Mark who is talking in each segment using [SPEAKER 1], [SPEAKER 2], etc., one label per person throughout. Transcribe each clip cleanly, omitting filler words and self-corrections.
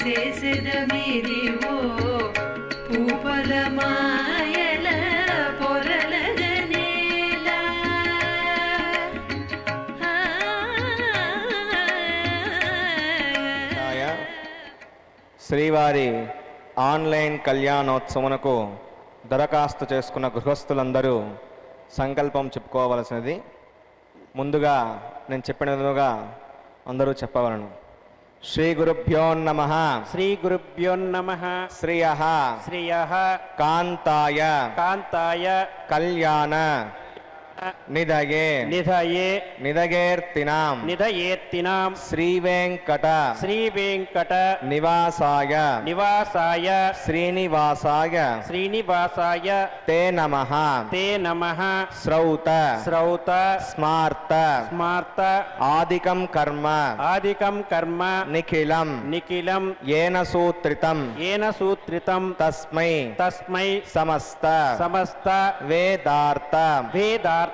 [SPEAKER 1] చేసెదమిరివో పూపల మాయల పొరలగనేలా
[SPEAKER 2] శ్రీవారి ఆన్లైన్ కళ్యాణోత్సవమునకు దరఖాస్తు చేసుకున్న గృహస్థులందరూ సంకల్పం చెప్పుకోవలసినది. ముందుగా నేను చెప్పిన విధంగా అందరూ చెప్పవలను. శ్రీ గురుభ్యో నమః.
[SPEAKER 3] శ్రీ గురుభ్యో నమః.
[SPEAKER 2] శ్రియః
[SPEAKER 3] శ్రియః
[SPEAKER 2] కాంతాయ
[SPEAKER 3] కాంతాయ
[SPEAKER 2] కళ్యాణ నిధయే
[SPEAKER 3] నిధయే
[SPEAKER 2] నిధగేర్తినాం
[SPEAKER 3] నిధయేత్తినాం
[SPEAKER 2] శ్రీవేంకట
[SPEAKER 3] శ్రీవేంకట
[SPEAKER 2] నివాసాయ
[SPEAKER 3] నివాసాయ
[SPEAKER 2] శ్రీనివాసాయ
[SPEAKER 3] శ్రీనివాసాయ
[SPEAKER 2] తే నమః.
[SPEAKER 3] తే నమః.
[SPEAKER 2] శ్రౌత
[SPEAKER 3] శ్రౌత
[SPEAKER 2] స్మార్త
[SPEAKER 3] స్మార్త
[SPEAKER 2] ఆదికం కర్మ
[SPEAKER 3] ఆదికం కర్మ
[SPEAKER 2] నిఖిలం
[SPEAKER 3] నిఖిలం
[SPEAKER 2] ఏన సూత్రితం
[SPEAKER 3] ఏన సూత్రితం
[SPEAKER 2] తస్మై
[SPEAKER 3] తస్మై
[SPEAKER 2] సమస్త
[SPEAKER 3] సమస్త
[SPEAKER 2] వేదార్థ
[SPEAKER 3] వేదార్థ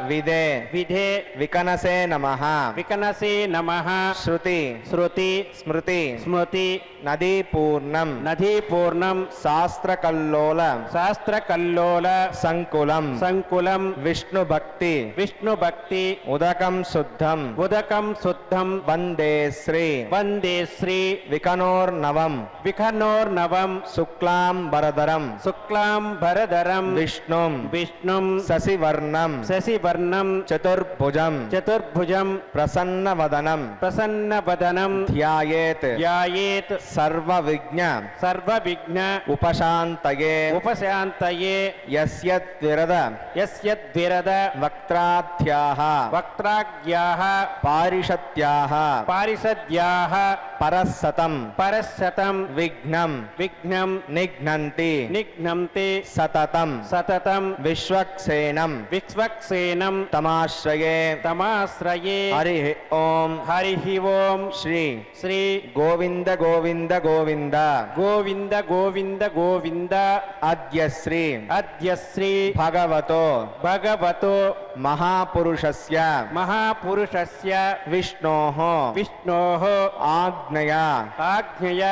[SPEAKER 2] విదే
[SPEAKER 3] విధే
[SPEAKER 2] వికనసే నమః.
[SPEAKER 3] వికనసే నమః.
[SPEAKER 2] శృతి
[SPEAKER 3] శృతి
[SPEAKER 2] స్మృతి
[SPEAKER 3] స్మృతి
[SPEAKER 2] నదీపూర్ణం
[SPEAKER 3] నదీపూర్ణం
[SPEAKER 2] శాస్త్రకల్లోల
[SPEAKER 3] శాస్త్రకల్లోల
[SPEAKER 2] సంకులం
[SPEAKER 3] సంకులం
[SPEAKER 2] విష్ణుభక్తి
[SPEAKER 3] విష్ణుభక్తి
[SPEAKER 2] ఉదకం శుద్ధం
[SPEAKER 3] ఉదకం శుద్ధం
[SPEAKER 2] వందే శ్రీ
[SPEAKER 3] వందే శ్రీ
[SPEAKER 2] వికనోర్నవం
[SPEAKER 3] విఖనోర్నవం
[SPEAKER 2] శుక్లాంబరధరం
[SPEAKER 3] శుక్లాంబరధరం
[SPEAKER 2] విష్ణుం
[SPEAKER 3] విష్ణుం
[SPEAKER 2] శశివర్ణం
[SPEAKER 3] శశివర్ణం
[SPEAKER 2] చతుర్భుజం
[SPEAKER 3] చతుర్భుజం
[SPEAKER 2] ప్రసన్నవదనం
[SPEAKER 3] ప్రసన్నవదనం
[SPEAKER 2] ధ్యాయేత్
[SPEAKER 3] ధ్యాయేత్
[SPEAKER 2] సర్వవిఘ్న
[SPEAKER 3] సర్వవిఘ్న
[SPEAKER 2] ఉపశాంతయే
[SPEAKER 3] ఉపశాంతయే
[SPEAKER 2] యస్యద్విరద
[SPEAKER 3] యస్యద్విరద
[SPEAKER 2] వక్త్రాధ్యాః
[SPEAKER 3] వక్త్రాగ్యాః
[SPEAKER 2] పారిషత్యాః
[SPEAKER 3] పారిషద్యాః
[SPEAKER 2] పరస్సతం
[SPEAKER 3] పరశతం
[SPEAKER 2] విఘ్నం
[SPEAKER 3] విఘ్నం
[SPEAKER 2] నిఘ్నంతి
[SPEAKER 3] నిఘ్నంతి
[SPEAKER 2] సతతం
[SPEAKER 3] సతతం
[SPEAKER 2] విశ్వక్సేనం
[SPEAKER 3] విశ్వక్సేనం
[SPEAKER 2] తమాశ్రయే
[SPEAKER 3] తమాశ్రయే
[SPEAKER 2] హరి ఓం
[SPEAKER 3] హరి ఓం
[SPEAKER 2] శ్రీ
[SPEAKER 3] శ్రీ
[SPEAKER 2] గోవింద గోవింద గోవింద
[SPEAKER 3] గోవింద గోవింద గోవింద
[SPEAKER 2] అద్య శ్రీ
[SPEAKER 3] అద్య శ్రీ
[SPEAKER 2] భగవతో
[SPEAKER 3] భగవతో
[SPEAKER 2] మహాపురుషస్య
[SPEAKER 3] మహాపురుషస్య
[SPEAKER 2] విష్ణోః
[SPEAKER 3] విష్ణోః
[SPEAKER 2] ఆజ్ఞయా
[SPEAKER 3] ఆజ్ఞయ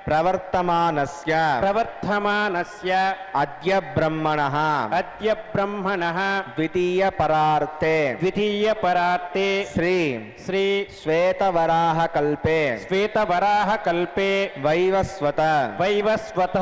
[SPEAKER 2] ప్రవర్తమానస్య
[SPEAKER 3] ప్రవర్తమానస్య
[SPEAKER 2] అద్య బ్రహ్మణః
[SPEAKER 3] అద్య బ్రహ్మణః
[SPEAKER 2] ద్వితీయ పరార్తే
[SPEAKER 3] ద్వితీయ పరార్తే
[SPEAKER 2] శ్రీ
[SPEAKER 3] శ్రీ
[SPEAKER 2] శ్వేతవరాహ కల్పే
[SPEAKER 3] శ్వేతవరాహ కల్పే
[SPEAKER 2] వైవస్వత
[SPEAKER 3] వైవస్వత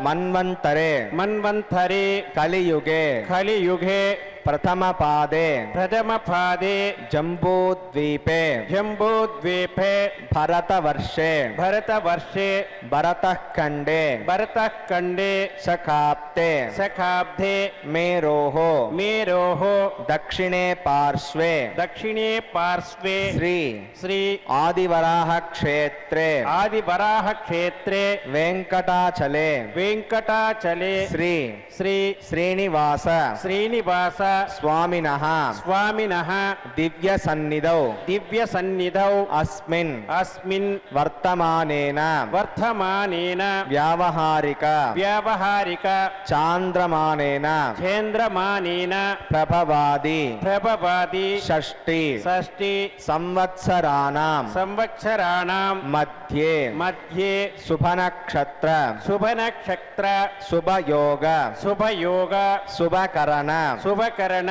[SPEAKER 2] మన్వంతరే
[SPEAKER 3] మన్వంతరే
[SPEAKER 2] కలియుగే
[SPEAKER 3] కలియుగే
[SPEAKER 2] ప్రథమ పాదే
[SPEAKER 3] ప్రథమపాదే
[SPEAKER 2] జంబూద్వీపే
[SPEAKER 3] జంబూద్వీపే
[SPEAKER 2] భరతవర్షే
[SPEAKER 3] భరతవర్షే
[SPEAKER 2] భరతఖండే
[SPEAKER 3] భరతఖండే
[SPEAKER 2] శకాబ్దే
[SPEAKER 3] శకాబ్దే
[SPEAKER 2] మేరోః
[SPEAKER 3] మేరోః
[SPEAKER 2] దక్షిణే పార్శ్వే
[SPEAKER 3] దక్షిణే పార్శ్వే
[SPEAKER 2] శ్రీ
[SPEAKER 3] శ్రీ
[SPEAKER 2] ఆదివరాహ క్షేత్రే
[SPEAKER 3] ఆదివరాహ క్షేత్రే
[SPEAKER 2] వెంకటాచలే
[SPEAKER 3] వెంకటాచలే
[SPEAKER 2] శ్రీ
[SPEAKER 3] శ్రీ
[SPEAKER 2] శ్రీనివాస
[SPEAKER 3] శ్రీనివాస
[SPEAKER 2] స్వామినః
[SPEAKER 3] స్వామినః
[SPEAKER 2] దివ్య సన్నిధౌ
[SPEAKER 3] దివ్య సన్నిధౌ
[SPEAKER 2] అస్మిన్
[SPEAKER 3] అస్మిన్
[SPEAKER 2] వర్తమానేన
[SPEAKER 3] వర్తమానేన
[SPEAKER 2] వ్యావహారిక
[SPEAKER 3] వ్యావహారిక
[SPEAKER 2] చాంద్రమానేన
[SPEAKER 3] చంద్రమానేన
[SPEAKER 2] ప్రభవాది
[SPEAKER 3] ప్రభవాది
[SPEAKER 2] షష్ఠి
[SPEAKER 3] షష్ఠి
[SPEAKER 2] సంవత్సరాణాం
[SPEAKER 3] సంవత్సరాణాం
[SPEAKER 2] మధ్యే
[SPEAKER 3] మధ్యే
[SPEAKER 2] శుభనక్షత్ర
[SPEAKER 3] శుభనక్షత్ర
[SPEAKER 2] శుభయోగ
[SPEAKER 3] శుభయోగ
[SPEAKER 2] శుభకరణ
[SPEAKER 3] శుభకరణ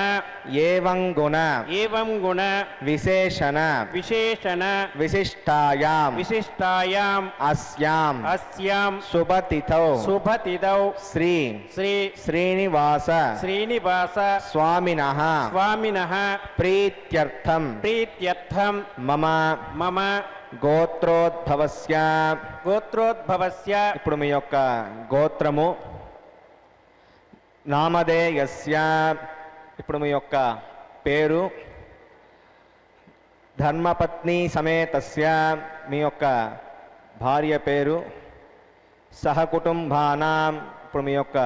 [SPEAKER 2] ఏవం గుణ
[SPEAKER 3] ఏవం గుణ
[SPEAKER 2] విశేషణ
[SPEAKER 3] విశేషణ
[SPEAKER 2] విశిష్టాయాం
[SPEAKER 3] విశిష్టాయాం
[SPEAKER 2] అస్యాం
[SPEAKER 3] అస్యాం
[SPEAKER 2] శుభతిథౌ
[SPEAKER 3] శుభతిథౌ
[SPEAKER 2] శ్రీ
[SPEAKER 3] శ్రీ
[SPEAKER 2] శ్రీనివాస
[SPEAKER 3] శ్రీనివాస
[SPEAKER 2] స్వామినః
[SPEAKER 3] స్వామినః
[SPEAKER 2] ప్రీత్యర్థం
[SPEAKER 3] ప్రీత్యర్థం
[SPEAKER 2] మమ
[SPEAKER 3] మమ
[SPEAKER 2] గోత్రోద్భవస్య.
[SPEAKER 3] గోత్రోద్భవస్య
[SPEAKER 2] ఇప్పుడు మీ యొక్క గోత్రము, నామధేయస్య ఇప్పుడు మీ యొక్క పేరు, ధర్మపత్ని సమేతస్య మీ యొక్క భార్య పేరు, సహకుటుంబానాం ఇప్పుడు మీ యొక్క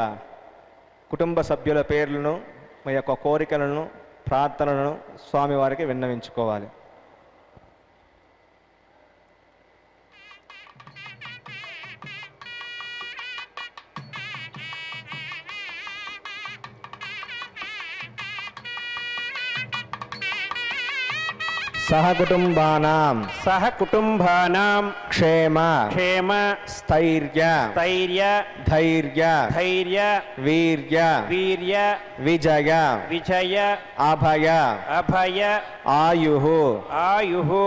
[SPEAKER 2] కుటుంబ సభ్యుల పేర్లను, మీ యొక్క కోరికలను, ప్రార్థనలను స్వామివారికి విన్నవించుకోవాలి. సహకుటుంబానాం
[SPEAKER 3] సహకుటుంబానాం
[SPEAKER 2] క్షేమ
[SPEAKER 3] క్షేమ
[SPEAKER 2] స్థైర్య
[SPEAKER 3] స్థైర్య
[SPEAKER 2] ధైర్య
[SPEAKER 3] ధైర్య
[SPEAKER 2] వీర్య
[SPEAKER 3] వీర్య
[SPEAKER 2] విజయ
[SPEAKER 3] విజయ
[SPEAKER 2] అభయ
[SPEAKER 3] అభయ
[SPEAKER 2] ఆయు
[SPEAKER 3] ఆయు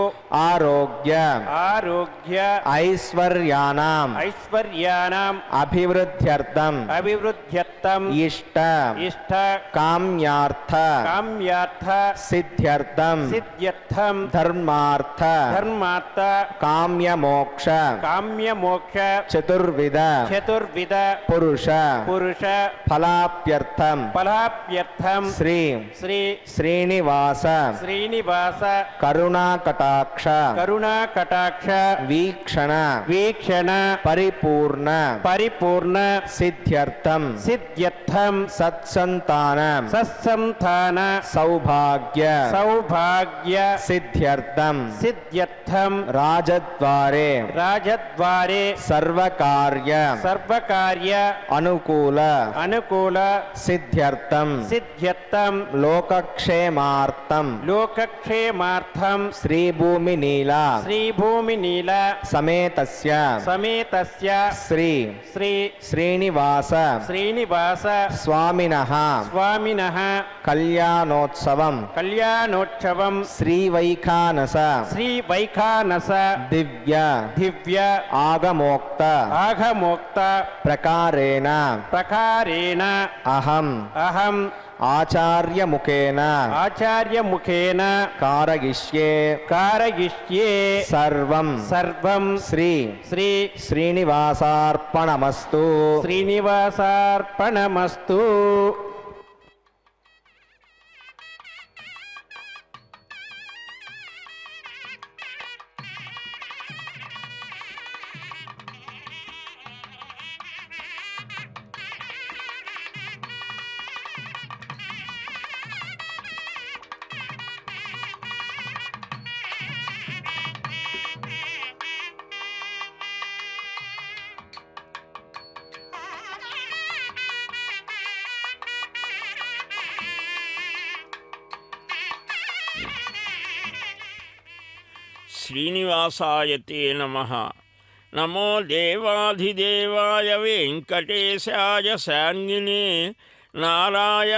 [SPEAKER 2] ఆరోగ్య
[SPEAKER 3] ఆరోగ్య
[SPEAKER 2] ఐశ్వర్యానాం
[SPEAKER 3] ఐశ్వర్యానాం
[SPEAKER 2] అభివృద్ధ్యర్థం
[SPEAKER 3] అభివృద్ధ్యర్థం
[SPEAKER 2] ఇష్ట
[SPEAKER 3] ఇష్ట
[SPEAKER 2] కామ్యార్థ
[SPEAKER 3] కామ్యార్థ
[SPEAKER 2] సిద్ధ్యర్థం
[SPEAKER 3] సిద్ధ్యర్థం
[SPEAKER 2] ధర్మార్థ
[SPEAKER 3] ధర్మార్థ
[SPEAKER 2] కామ్యమోక్ష
[SPEAKER 3] కామ్యమోక్ష
[SPEAKER 2] చతుర్విధ
[SPEAKER 3] చతుర్విధ
[SPEAKER 2] పురుష
[SPEAKER 3] పురుష
[SPEAKER 2] ఫలాప్యర్థం
[SPEAKER 3] ఫలాప్యర్థం
[SPEAKER 2] శ్రీ
[SPEAKER 3] శ్రీ
[SPEAKER 2] శ్రీనివాస
[SPEAKER 3] శ్రీనివాస
[SPEAKER 2] కరుణాకటాక్ష
[SPEAKER 3] కరుణాకటాక్ష
[SPEAKER 2] వీక్షణ
[SPEAKER 3] వీక్షణ
[SPEAKER 2] పరిపూర్ణ
[SPEAKER 3] పరిపూర్ణ
[SPEAKER 2] సిద్ధ్యర్థం
[SPEAKER 3] సిద్ధ్యర్థం
[SPEAKER 2] సత్సంతాన
[SPEAKER 3] సత్సంతాన
[SPEAKER 2] సౌభాగ్య
[SPEAKER 3] సౌభాగ్య
[SPEAKER 2] సిద్ధ్యర్థం
[SPEAKER 3] సిద్ధ్యర్థం
[SPEAKER 2] రాజద్వారే
[SPEAKER 3] రాజద్వారే
[SPEAKER 2] సర్వకార్య
[SPEAKER 3] సర్వకార్య
[SPEAKER 2] అనుకూల
[SPEAKER 3] అనుకూల
[SPEAKER 2] సిద్ధ్యర్థం
[SPEAKER 3] సిద్ధ్యర్థం
[SPEAKER 2] లోకక్షేమార్థం
[SPEAKER 3] లోకక్షేమార్థం
[SPEAKER 2] శ్రీభూమి నీల
[SPEAKER 3] శ్రీభూమి నీల
[SPEAKER 2] సమేతస్య
[SPEAKER 3] సమేతస్య
[SPEAKER 2] శ్రీ
[SPEAKER 3] శ్రీ
[SPEAKER 2] శ్రీనివాస
[SPEAKER 3] శ్రీనివాస
[SPEAKER 2] స్వామినః
[SPEAKER 3] స్వామినః
[SPEAKER 2] కళ్యాణోత్సవం
[SPEAKER 3] కళ్యాణోత్సవం
[SPEAKER 2] శ్రీవైఖానస
[SPEAKER 3] శ్రీవైఖానస
[SPEAKER 2] దివ్య
[SPEAKER 3] దివ్య
[SPEAKER 2] ఆగమోక్త
[SPEAKER 3] ఆఘమోక్త
[SPEAKER 2] ప్రకారేణ
[SPEAKER 3] ప్రకారేణ
[SPEAKER 2] అహం
[SPEAKER 3] అహం
[SPEAKER 2] ఆచార్యముఖేన
[SPEAKER 3] ఆచార్యముఖేన
[SPEAKER 2] కారయిష్యే
[SPEAKER 3] కారయిష్యే
[SPEAKER 2] సర్వం
[SPEAKER 3] సర్వం
[SPEAKER 2] శ్రీ
[SPEAKER 3] శ్రీ
[SPEAKER 2] శ్రీనివాసార్పణమస్తు
[SPEAKER 3] శ్రీనివాసార్పణమస్తు.
[SPEAKER 4] శ్రీనివాసాయ తే నమః. నమో దేవాధిదేవాయ వెంకటేశాయ శాంగినే నారాయణాద్రివాసాయ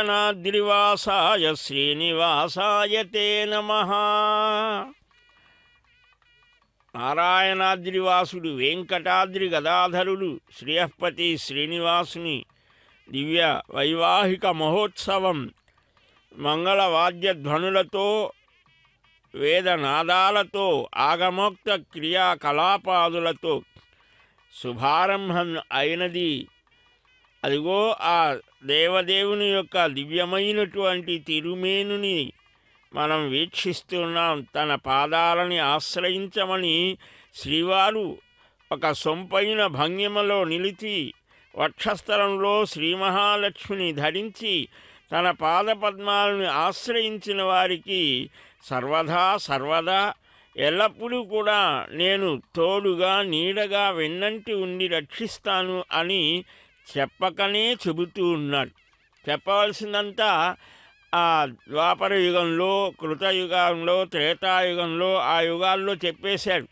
[SPEAKER 4] శ్రీనివాసాయ తే నమః. నారాయణాద్రివాసుడు వెంకటాద్రి గదాధరుడు శ్రీయపతి శ్రీనివాసుని దివ్య వైవాహిక మహోత్సవం మంగళవాద్యధ్వనులతో వేదనాదాలతో ఆగమోక్త క్రియాకలాపాదులతో శుభారంభం అయినది. అదిగో ఆ దేవదేవుని యొక్క దివ్యమైనటువంటి తిరుమేనుని మనం వీక్షిస్తున్నాం. తన పాదాలని ఆశ్రయించమని శ్రీవారు ఒక సొంపైన భంగిమలో నిలిచి వక్షస్థలంలో శ్రీ మహాలక్ష్మిని ధరించి తన పాదపద్మాలను ఆశ్రయించిన వారికి సర్వదా ఎల్లప్పుడూ కూడా నేను తోడుగా నీడగా వెన్నంటి ఉండి రక్షిస్తాను అని చెప్పకనే చెబుతూ ఉన్నాడు. చెప్పవలసిందంతా ఆ ద్వాపర యుగంలో, కృతయుగంలో, త్రేతాయుగంలో ఆ యుగాల్లో చెప్పేశాడు.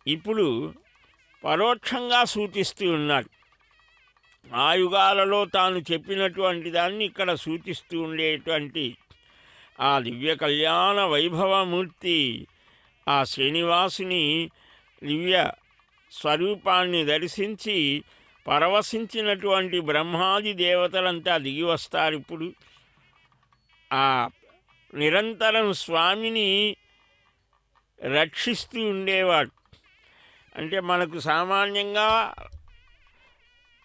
[SPEAKER 4] ఇప్పుడు పరోక్షంగా సూచిస్తూ ఉన్నాడు. ఆ యుగాలలో తాను చెప్పినటువంటి దాన్ని ఇక్కడ సూచిస్తూ ఉండేటువంటి ఆ దివ్య కళ్యాణ వైభవమూర్తి ఆ శ్రీనివాసుని దివ్య స్వరూపాన్ని దర్శించి పరవశించినటువంటి బ్రహ్మాది దేవతలంతా దిగి వస్తారు. ఇప్పుడు ఆ నిరంతరం స్వామిని రక్షిస్తూ ఉండేవాడు. అంటే మనకు సామాన్యంగా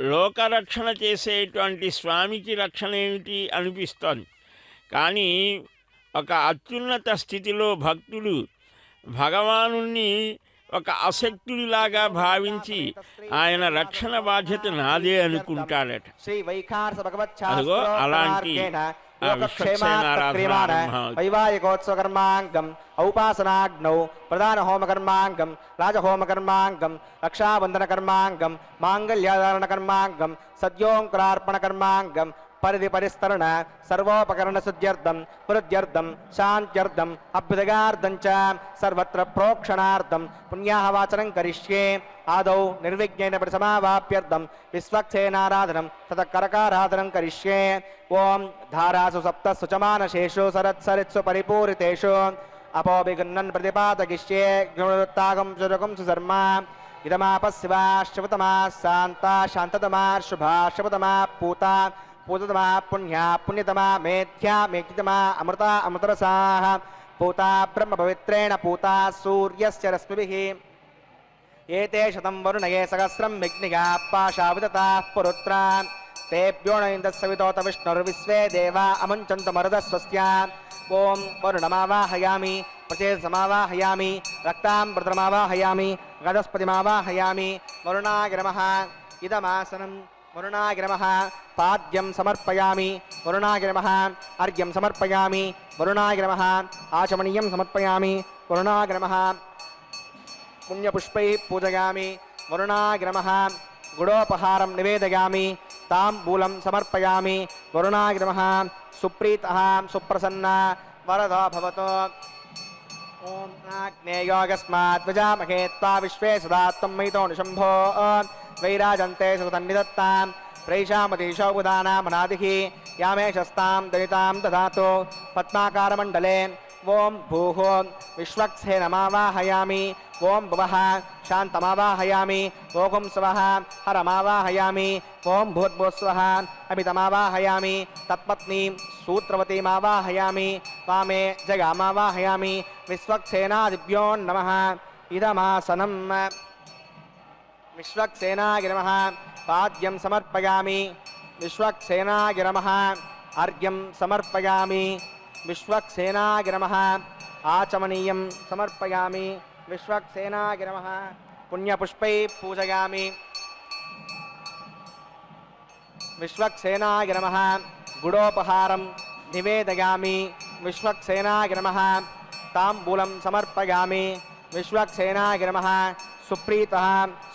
[SPEAKER 4] లోకరక్షణ చేసేటువంటి స్వామికి రక్షణ ఏమిటి అనిపిస్తోంది. కానీ ఒక అత్యున్నత స్థితిలో భక్తుడు భగవానుణ్ణి ఒక అశక్తుడిలాగా భావించి ఆయన రక్షణ బాధ్యత నాదే అనుకుంటాడట. అదిగో అలాంటి
[SPEAKER 2] వైవాహికోత్సవకర్మాంగం ఔపాసనాగ్నౌ ప్రధాన హోమకర్మాంగం రాజహోమకర్మాంగం రక్షాబంధన కర్మాంగం మాంగళ్యాధారణ కర్మాంగం సద్యోంకరార్పణ కర్మాంగం परिधि परिस्तरण सर्वोपकरण शुद्ध्यर्थम वृद्ध्यर्थम शांत्यर्थम अभ्युदगार्थम च सर्वत्र प्रोक्षणार्थम पुण्याहवाचनं करिष्ये आदौ निर्विघ्नेन परिसमावाप्यर्थम विश्वक्सेनाराधनं ततः करकाराधनं करिष्ये ओम धारासु सप्तसु च मानसेषु सरत्सरित्सु परिपूरितेषु अपोभिगुन्नन् प्रतिपादयिष्ये गुणवृत्तागं सुरगं सुधर्मा इदमापशिवा शिवतमा शांता शांततमा शुभा शुभतमा पूता पूततमा पुण्या पुण्यतमा मेध्या मेघितमा अमृता अमृतरसाः पूता ब्रह्म पवित्रेण पूता सूर्यस्य रश्मिभिः एते शतं वरुणये सहस्रं विघ्निगा पाशाविदताः पुरुत्रा तेभ्यो न इन्द्रस्सवितोत विष्णुर्विश्वे देवा अमुञ्चन्तमरुदस्वस्या ओम वरुणमावाहयामि प्रचेतसमावाहयामि रक्ताम्बरमावाहयामि गदस्पतिमावाहयामि वरुणाय नमः इदमासनं वरुणाय नमः पाद्यं समर्पयामि वरुणाय नमः अर्घ्यं समर्पयामि वरुणाय नमः आचमनीयं समर्पयामि वरुणाय नमः पुण्यपुष्पैः पूजयामि वरुणाय नमः गुडोपहारं निवेदयामि ताम्बूलं समर्पयामि वरुणाय नमः सुप्रीतः सुप्रसन्ना वरदो भवतु ओम आग्नेयोगस्मात् विजामहे त्वा विश्वे सदा त्वं मयितो निशम्भो वैराजन्ते सुतन्निदत्तां प्रैषामतीशो बुधानामनादिः यामेशस्तां दयितां ददातु पद्माकारमण्डले ओम भूः विश्वक्सेनमावाहयामि ओम भुवः शान्तमावाहयामि ओम स्वः हरमावाहयामि ओम भूर्भुवस्वः अमितमावाहयामि तत्पत्नीं सूत्रवतीमावाहयामि वामे जगामावाहयामि विश्वक्सेनादिभ्यो नमः इदमासनं विश्वक्सेनाय नमः पाद्यं समर्पयामि विश्वक्सेनाय नमः अर्घ्यं समर्पयामि विश्वक्सेनाय नमः आचमनीयं समर्पयामि विश्वक्सेनाय नमः पुण्यपुष्पैः पूजयामि विश्वक्सेनाय नमः गुडोपहारं निवेदयामि विश्वक्सेनाय नमः ताम्बूलं समर्पयामि विश्वक्सेनाय नमः सुप्रीतः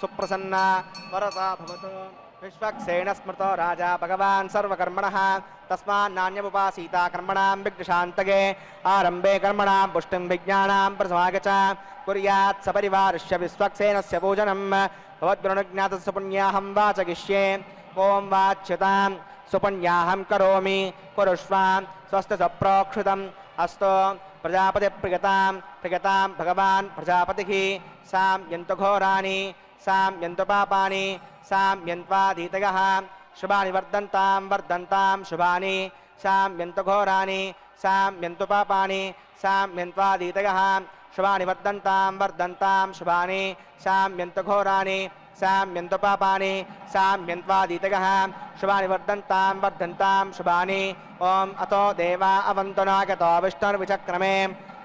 [SPEAKER 2] सुप्रसन्ना वरदा भवतु विश्वक्सेन स्मृतो राजा भगवान् सर्वकर्मणः तस्मान्नान्यमुपासीता कर्मणां विघ्नशान्तये आरम्भे कर्मणां पुष्टिं विज्ञानां प्रसमागच कुर्यात् सपरिवारस्य विश्वक्सेनस्य पूजनं भवद्गुणज्ञातस्य सुपुण्याहं वाचयिष्ये ओं वाच्यतां सुपुण्याहं करोमि कुरुष्वां स्वस्ति सप्रोक्षितम् अस्तु प्रजापतिप्रियतां प्रियतां भगवान् प्रजापतिः साम्यन्तु घोराणि साम्यन्तु पापानि साम्यन्त्वाधीतयः शुभानि वर्धन्तां वर्धन्तां शुभानि साम्यन्तु घोराणि साम्यन्तु पापानि साम्यन्त्वाधीतयः शुभानि वर्धन्तां वर्धन्तां शुभानि साम्यन्तु घोराणि साम्यन्तु पापानि साम्यन्त्वाधीतयः शुभानि वर्धन्तां वर्धन्तां शुभानि ओम अतो देवा अवन्तु नागतो विष्णुर्विचक्रमे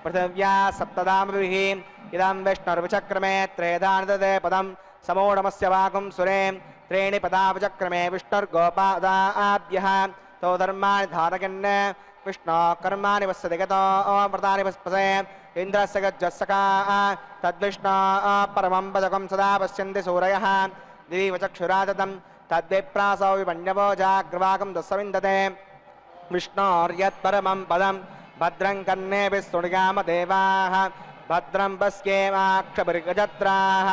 [SPEAKER 2] पृथिव्या सप्तदामभिः इदं विष्णुर्विचक्रमे त्रेधानिदते पदं समोढमस्य वाकुं सुरे त्रीणि पदाविचक्रमे विष्णुर्गोपादाभ्यः तो धर्माणि धारयन् विष्णो कर्माणि वस्यति गतो व्रतानि वस्पसे इन्द्रस्य गज्जस्सका तद्विष्णो परमं पदकं सदा पश्यन्ति सूरयः दिवि वचक्षुरादतं तद्विप्रासो विपण्यवो जाग्रवाकं दस्सविन्दते विष्णोर्यत्परमं पदं भद्रं कर्णेभिः शृणुयाम देवाः भद्रं पश्येमाक्षभिर्गजत्राः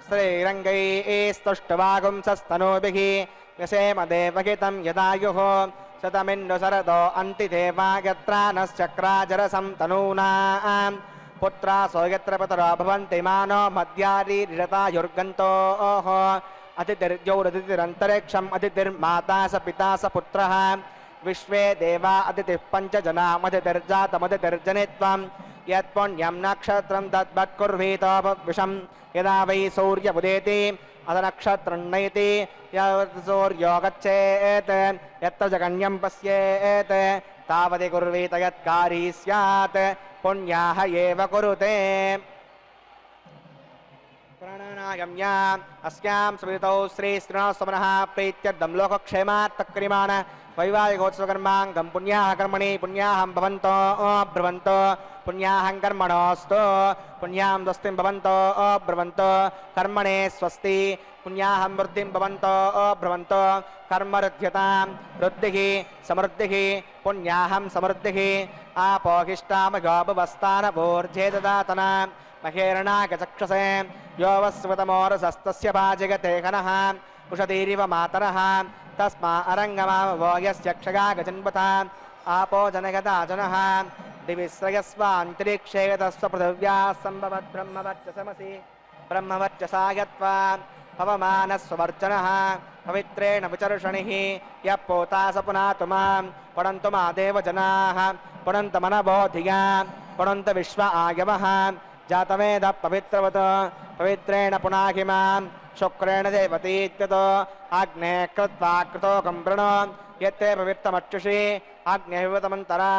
[SPEAKER 2] श्रीरङ्गैस्तुष्टवागुंसस्तनूभिः यसेम देवहितं यदायुः शतमिन्नु शरदो अन्तिदेवा यत्र नश्चक्राजरसं तनूनां पुत्रासो यत्र पितरो भवन्ति मानो मध्यारीरिषतायुर्गन्तोः अतिथिर्जौरतिथिरन्तरिक्षम् अतिथिर्माता स पिता स पुत्रः विश्वे देवा अतिथिः पञ्चजनामतिथिर्जातमतिथिर्जनित्वं यत्पुण्यं नक्षत्रं तद्वत्कुर्वीत विषं यदा वै सूर्यमुदेति अथ नक्षत्रं नयति सूर्यो गच्छेत् यत्र जगन्यं पश्येत् तावति कुर्वीत यत्कारी स्यात् पुण्याः एव कुरुते प्राणानागम्य अस्यां स्मृतौ श्रीश्रीनिवासमनः प्रीत्यर्थं लोकक्षेमात् वैवाहिकोत्सवकर्माङ्गं पुण्याः कर्मणि पुण्याहं भवन्तो ब्रुवन्तो
[SPEAKER 5] पुण्याहं कर्मणोऽस्तु पुण्यां स्वस्तिं भवन्तो ब्रुवन्तो कर्मणे स्वस्ति पुण्याहं वृद्धिं भवन्तो ब्रुवन्तो कर्मरुध्यतां रुद्धिः समृद्धिः पुण्याहं समृद्धिः आपोहिष्टामगोपवस्तानभूर्जे ददातना महेरणागचक्षसे यो वस्वतमोरसस्तस्य भाजगते घनः उषतीरिव मातरः तस्मा अरङ्गमावो यस्य क्षगा गजन्वता आपो जनगदा जनः दिविश्रयस्वान्तरिक्षे तस्व पृथिव्याः सम्भवत् ब्रह्मवर्चसमसि ब्रह्मवर्चसा यत्वा पवमानस्वर्जनः पवित्रेण विचर्षणिः यः पोता स पुनातु मां पठन्तु मा देवजनाः पुनन्त मनवो धिया पुनन्त विश्व आगमः जातवेद पवित्रवत् पवित्रेण पुनाहि मां शुक्रेण देवतीत्यतो अग्ने कृत्वा कृतो कम्प्रण यत्ते पवित्रमक्षुषि अग्नेविवतमन्तरा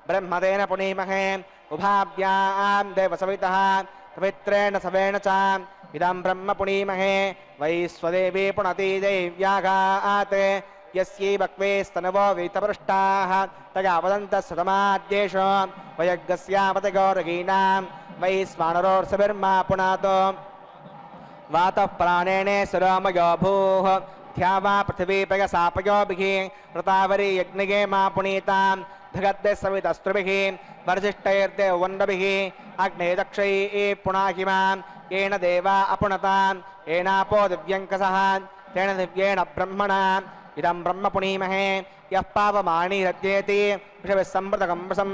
[SPEAKER 5] ब्रह्मदेन पुनीमहे उभाभ्यां देवसवितः पवित्रेण सवेण च इदं ब्रह्म पुनीमहे वैश्वदेवी पुनति दैव्याघात् यस्यै बक्वे स्तनवो वीतपृष्टाः तया वदन्तः सतमाद्येष वयज्ञस्यापतगौरगीनां वैश्वानरोर्सभिर्मा पुनातो वातः प्राणेने सुरोमयो भूः ध्यावा पृथिवीपयसापयोभिः ऋतावरी यज्ञगे मा पुनीतां भगद्दे सवितस्त्रुभिः वर्जिष्ठैर्देववन्नभिः अग्ने दक्षैः पुनाहि मां येन देवा अपुनतां येनापो दिव्यङ्कसः तेन दिव्येण ब्रह्मणा इदं ब्रह्म पुनीमहे यः पावमानी हृद्येति वृषभिः सम्पृतकं वृषं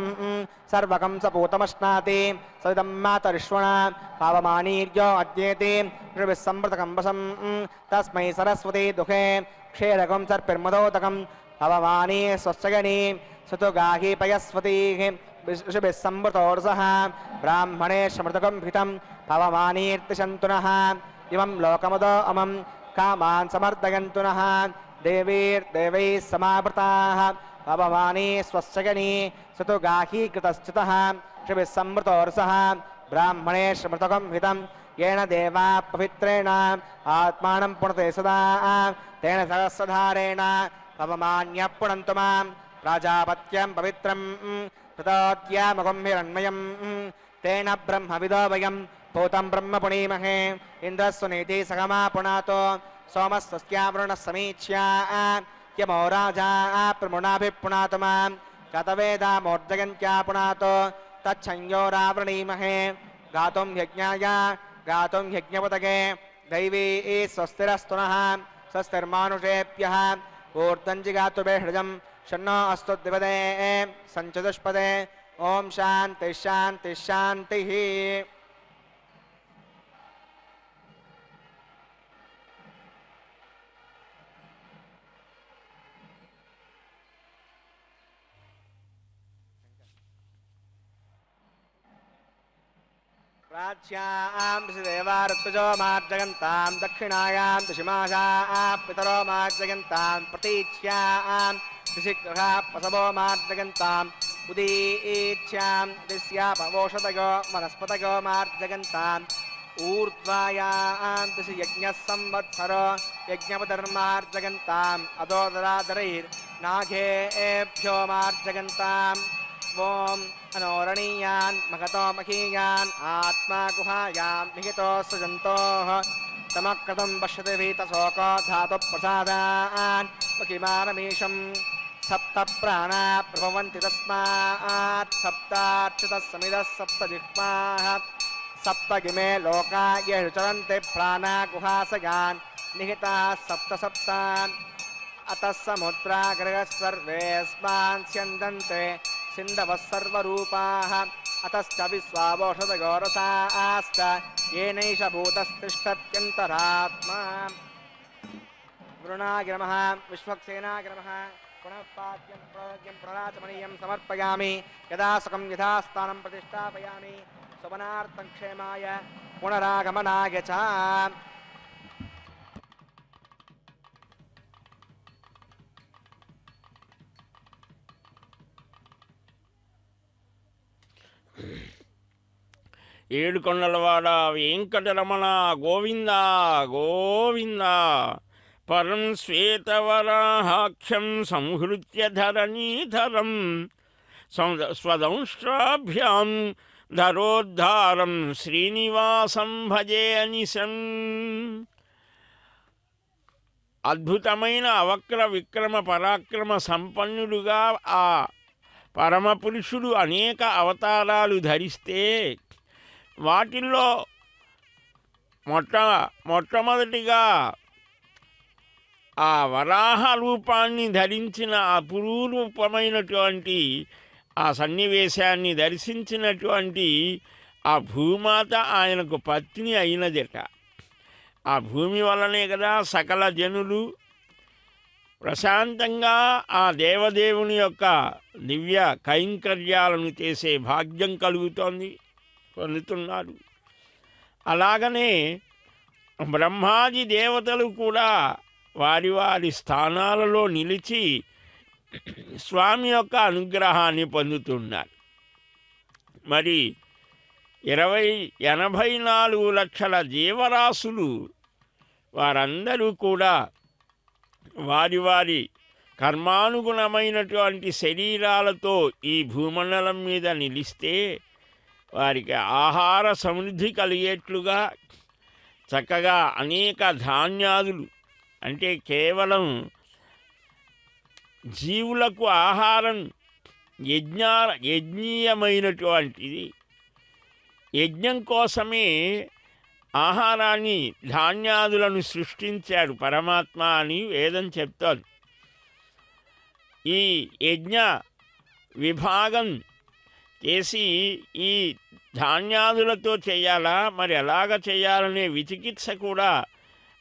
[SPEAKER 5] सर्वकं सपूतमश्नाति सविदं मातरिष्वणा पावमानीर्यो अद्येति वृषभिः सम्पृतकं वृषं तस्मै सरस्वती दुःखे क्षेरकं सर्पिर्मदोदकं पवमानी स्वश्चगनी सुतुगाही पयस्वतीः ऋषभिः सम्पृतोर्सः ब्राह्मणे समृतकं हितं पवमानीर्तिशन्तु नः इमं लोकमदो अमं कामान् समर्दयन्तु नः देवीर्देवैः समावृताः पवमानी स्वश्चगनी सुतुगाही कृतश्चितः ऋषभिः सम्पृतोर्सः ब्राह्मणे समृतकं हितं येन देवा पवित्रेण आत्मानं पुनते सदा तेन सहस्रधारेण पवमान्यः पुनन्तु मां प्राजापत्यं पवित्रं प्रतोद्यामगं हिरण्मयं तेन ब्रह्मविदो वयं भूतं ब्रह्म पुनीमहे इन्द्रस्वनीति सगमा पुनातो सोमस्वस्यावरुणः समीच्या यमो राजा प्रमुणाभिः पुनातु मां गतवेदामोर्जयन्त्या पुनातो तच्छंयोरावृणीमहे गातुं यज्ञाय गातुं यज्ञपतगे दैवी स्वस्तिरस्तु नः स्वस्तिर्मानुषेभ्यः ऊर्ध्वञ्जिगातुभेषजं शन्नो अस्तु द्विपदे सञ्चतुष्पदे ओम शांति शांति शांति। प्राच्यां दिशिदेवा ऋतुजो मार्जयन्तां दक्षिणायां दिशिमाशाः पितरो मार्जयन्तां प्रतीच्यां दिशिग्रहाः पशवो मार्जयन्ताम् उदीच्यां दिश्यापवोषधयो वनस्पतयो मार्जयन्ताम् ऊर्ध्वायां दिशि यज्ञः संवत्सरो यज्ञपतिर्मार्जयन्ताम् अदोदरादरैर्नाघेभ्यो मार्जयन्ताम् ओम अनोरणीयान् महतो महीयान् आत्मा गुहायां निहितो सृजन्तोः तमक्रतं पश्यति वीतशोको धातुप्रसादान् मखिमानमीशं सप्त प्राणा प्रभवन्ति तस्मात् सप्ताच्युतः समिदः सप्त जिह्वाः सप्तगिमे लोका येषु चरन्ति प्राणा गुहासगान् निहिताः सप्त सप्तान् अतः समुद्राग्रगः सर्वेऽस्मान् स्यन्दन्ते सिन्धवः सर्वरूपाः अतश्च विश्वावोषधगोरसाश्च येनैष भूतस्तिष्ठत्यन्तरात्मा वरुणागिरमः विश्वक्सेनागिरमः पुनः पाद्यं प्रज्ञं प्रराचमणीयं समर्पयामि यदा सुखं यथास्थानं प्रतिष्ठापयामि सुमनार्थं क्षेमाय पुनरागमनाय च।
[SPEAKER 4] ఏడుకొండలవాడ వెంకటరమణ గోవింద గోవింద పరం శ్వేతవరాహాఖ్యం సంహృత్య ధరణీధరం స్వదంష్ట్రాభ్యాం ధరోద్ధారం శ్రీనివాసం భజే అనిశం. అద్భుతమైన అవక్ర విక్రమ పరాక్రమ సంపన్నుడుగా ఆ పరమపురుషుడు అనేక అవతారాలు ధరిస్తే వాటిల్లో మొట్టమొదటిగా ఆ వరాహ రూపాన్ని ధరించిన అపురూపమైనటువంటి ఆ సన్నివేశాన్ని దర్శించినటువంటి ఆ భూమాత ఆయనకు పత్ని అయినదట. ఆ భూమి వల్లనే కదా సకల జనులు ప్రశాంతంగా ఆ దేవదేవుని యొక్క దివ్య కైంకర్యాలను చేసే భాగ్యం పొందుతున్నారు. అలాగనే బ్రహ్మాది దేవతలు కూడా వారి వారి స్థానాలలో నిలిచి స్వామి యొక్క అనుగ్రహాన్ని పొందుతున్నారు. మరి 84 లక్షల జీవరాశులు వారందరూ కూడా వారి వారి కర్మానుగుణమైనటువంటి శరీరాలతో ఈ భూమండలం మీద నిలిస్తే వారికి ఆహార సమృద్ధి కలిగేట్లుగా చక్కగా అనేక ధాన్యాదులు, అంటే కేవలం జీవులకు ఆహారం యజ్ఞీయమైనటువంటిది. యజ్ఞం కోసమే ఆహారాన్ని ధాన్యాదులను సృష్టించాడు పరమాత్మ అని వేదం చెప్తోంది. ఈ యజ్ఞ విభాగం చేసి ఈ ధాన్యాదులతో చేయాలా, మరి ఎలాగ చేయాలనే విచికిత్స కూడా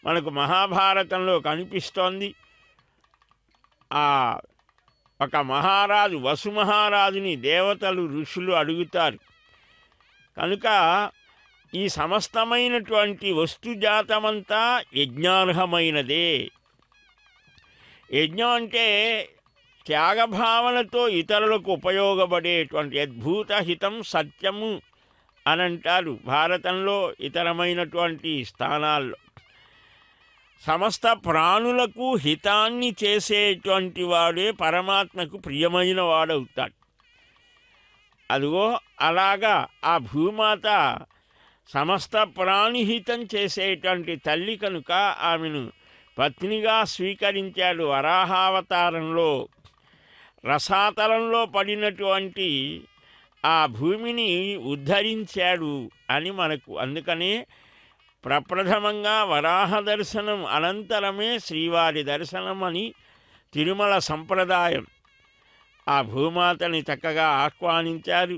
[SPEAKER 4] మనకు మహాభారతంలో కనిపిస్తోంది. ఒక మహారాజు వసు మహారాజుని దేవతలు ఋషులు అడుగుతారు. కనుక ఈ సమస్తమైనటువంటి వస్తుజాతమంతా యజ్ఞార్హమైనదే. యజ్ఞం అంటే త్యాగభావనతో ఇతరులకు ఉపయోగపడేటువంటి అద్భుత హితం సత్యము అని అంటారు భారతంలో ఇతరమైనటువంటి స్థానాల్లో. సమస్త ప్రాణులకు హితాన్ని చేసేటువంటి వాడే పరమాత్మకు ప్రియమైన వాడవుతాడు. అదిగో అలాగా ఆ భూమాత సమస్త ప్రాణిహితం చేసేటువంటి తల్లి కనుక ఆమెను పత్నిగా స్వీకరించాడు. వరాహావతారంలో రసాతలంలో పడినటువంటి ఆ భూమిని ఉద్ధరించాడు అని మనకు. అందుకనే ప్రప్రథమంగా వరాహ దర్శనం అనంతరమే శ్రీవారి దర్శనం అని తిరుమల సంప్రదాయం. ఆ భూమాతని చక్కగా ఆహ్వానించారు.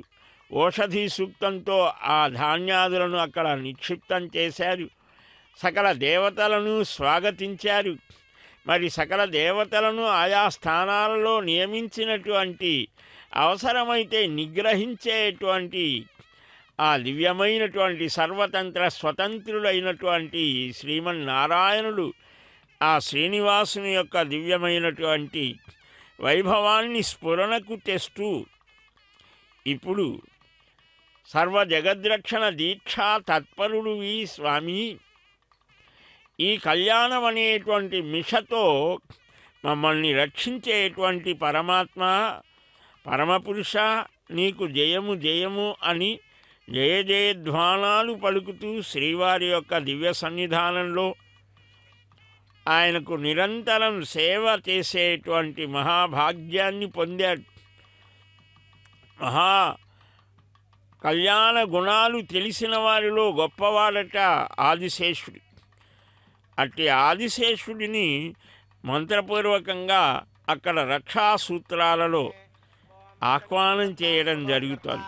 [SPEAKER 4] ఓషధి సూక్తంతో ఆ ధాన్యాదులను అక్కడ నిక్షిప్తం చేశారు. సకల దేవతలను స్వాగతించారు. మరి సకల దేవతలను ఆయా స్థానాలలో నియమించినటువంటి అవసరమైతే నిగ్రహించేటువంటి ఆ దివ్యమైనటువంటి సర్వతంత్ర స్వతంత్రుడైనటువంటి శ్రీమన్నారాయణుడు ఆ శ్రీనివాసుని యొక్క దివ్యమైనటువంటి వైభవాన్ని స్ఫురణకు తెస్తూ ఇప్పుడు సర్వ జగద్రక్షణ దీక్షా తత్పరుడువి స్వామి, ఈ కళ్యాణం అనేటువంటి మిషతో మమ్మల్ని రక్షించేటువంటి పరమాత్మ పరమపురుష నీకు జయము జయము అని జయ జయధ్వానాలు పలుకుతూ శ్రీవారి యొక్క దివ్య సన్నిధానంలో ఆయనకు నిరంతరం సేవ చేసేటువంటి మహాభాగ్యాన్ని పొందాడు. మహా కళ్యాణ గుణాలు తెలిసిన వారిలో గొప్పవాడట ఆదిశేషుడు. అట్టి ఆదిశేషుడిని మంత్రపూర్వకంగా అక్కడ రక్షా సూత్రాలలో ఆహ్వానం చేయడం జరుగుతుంది.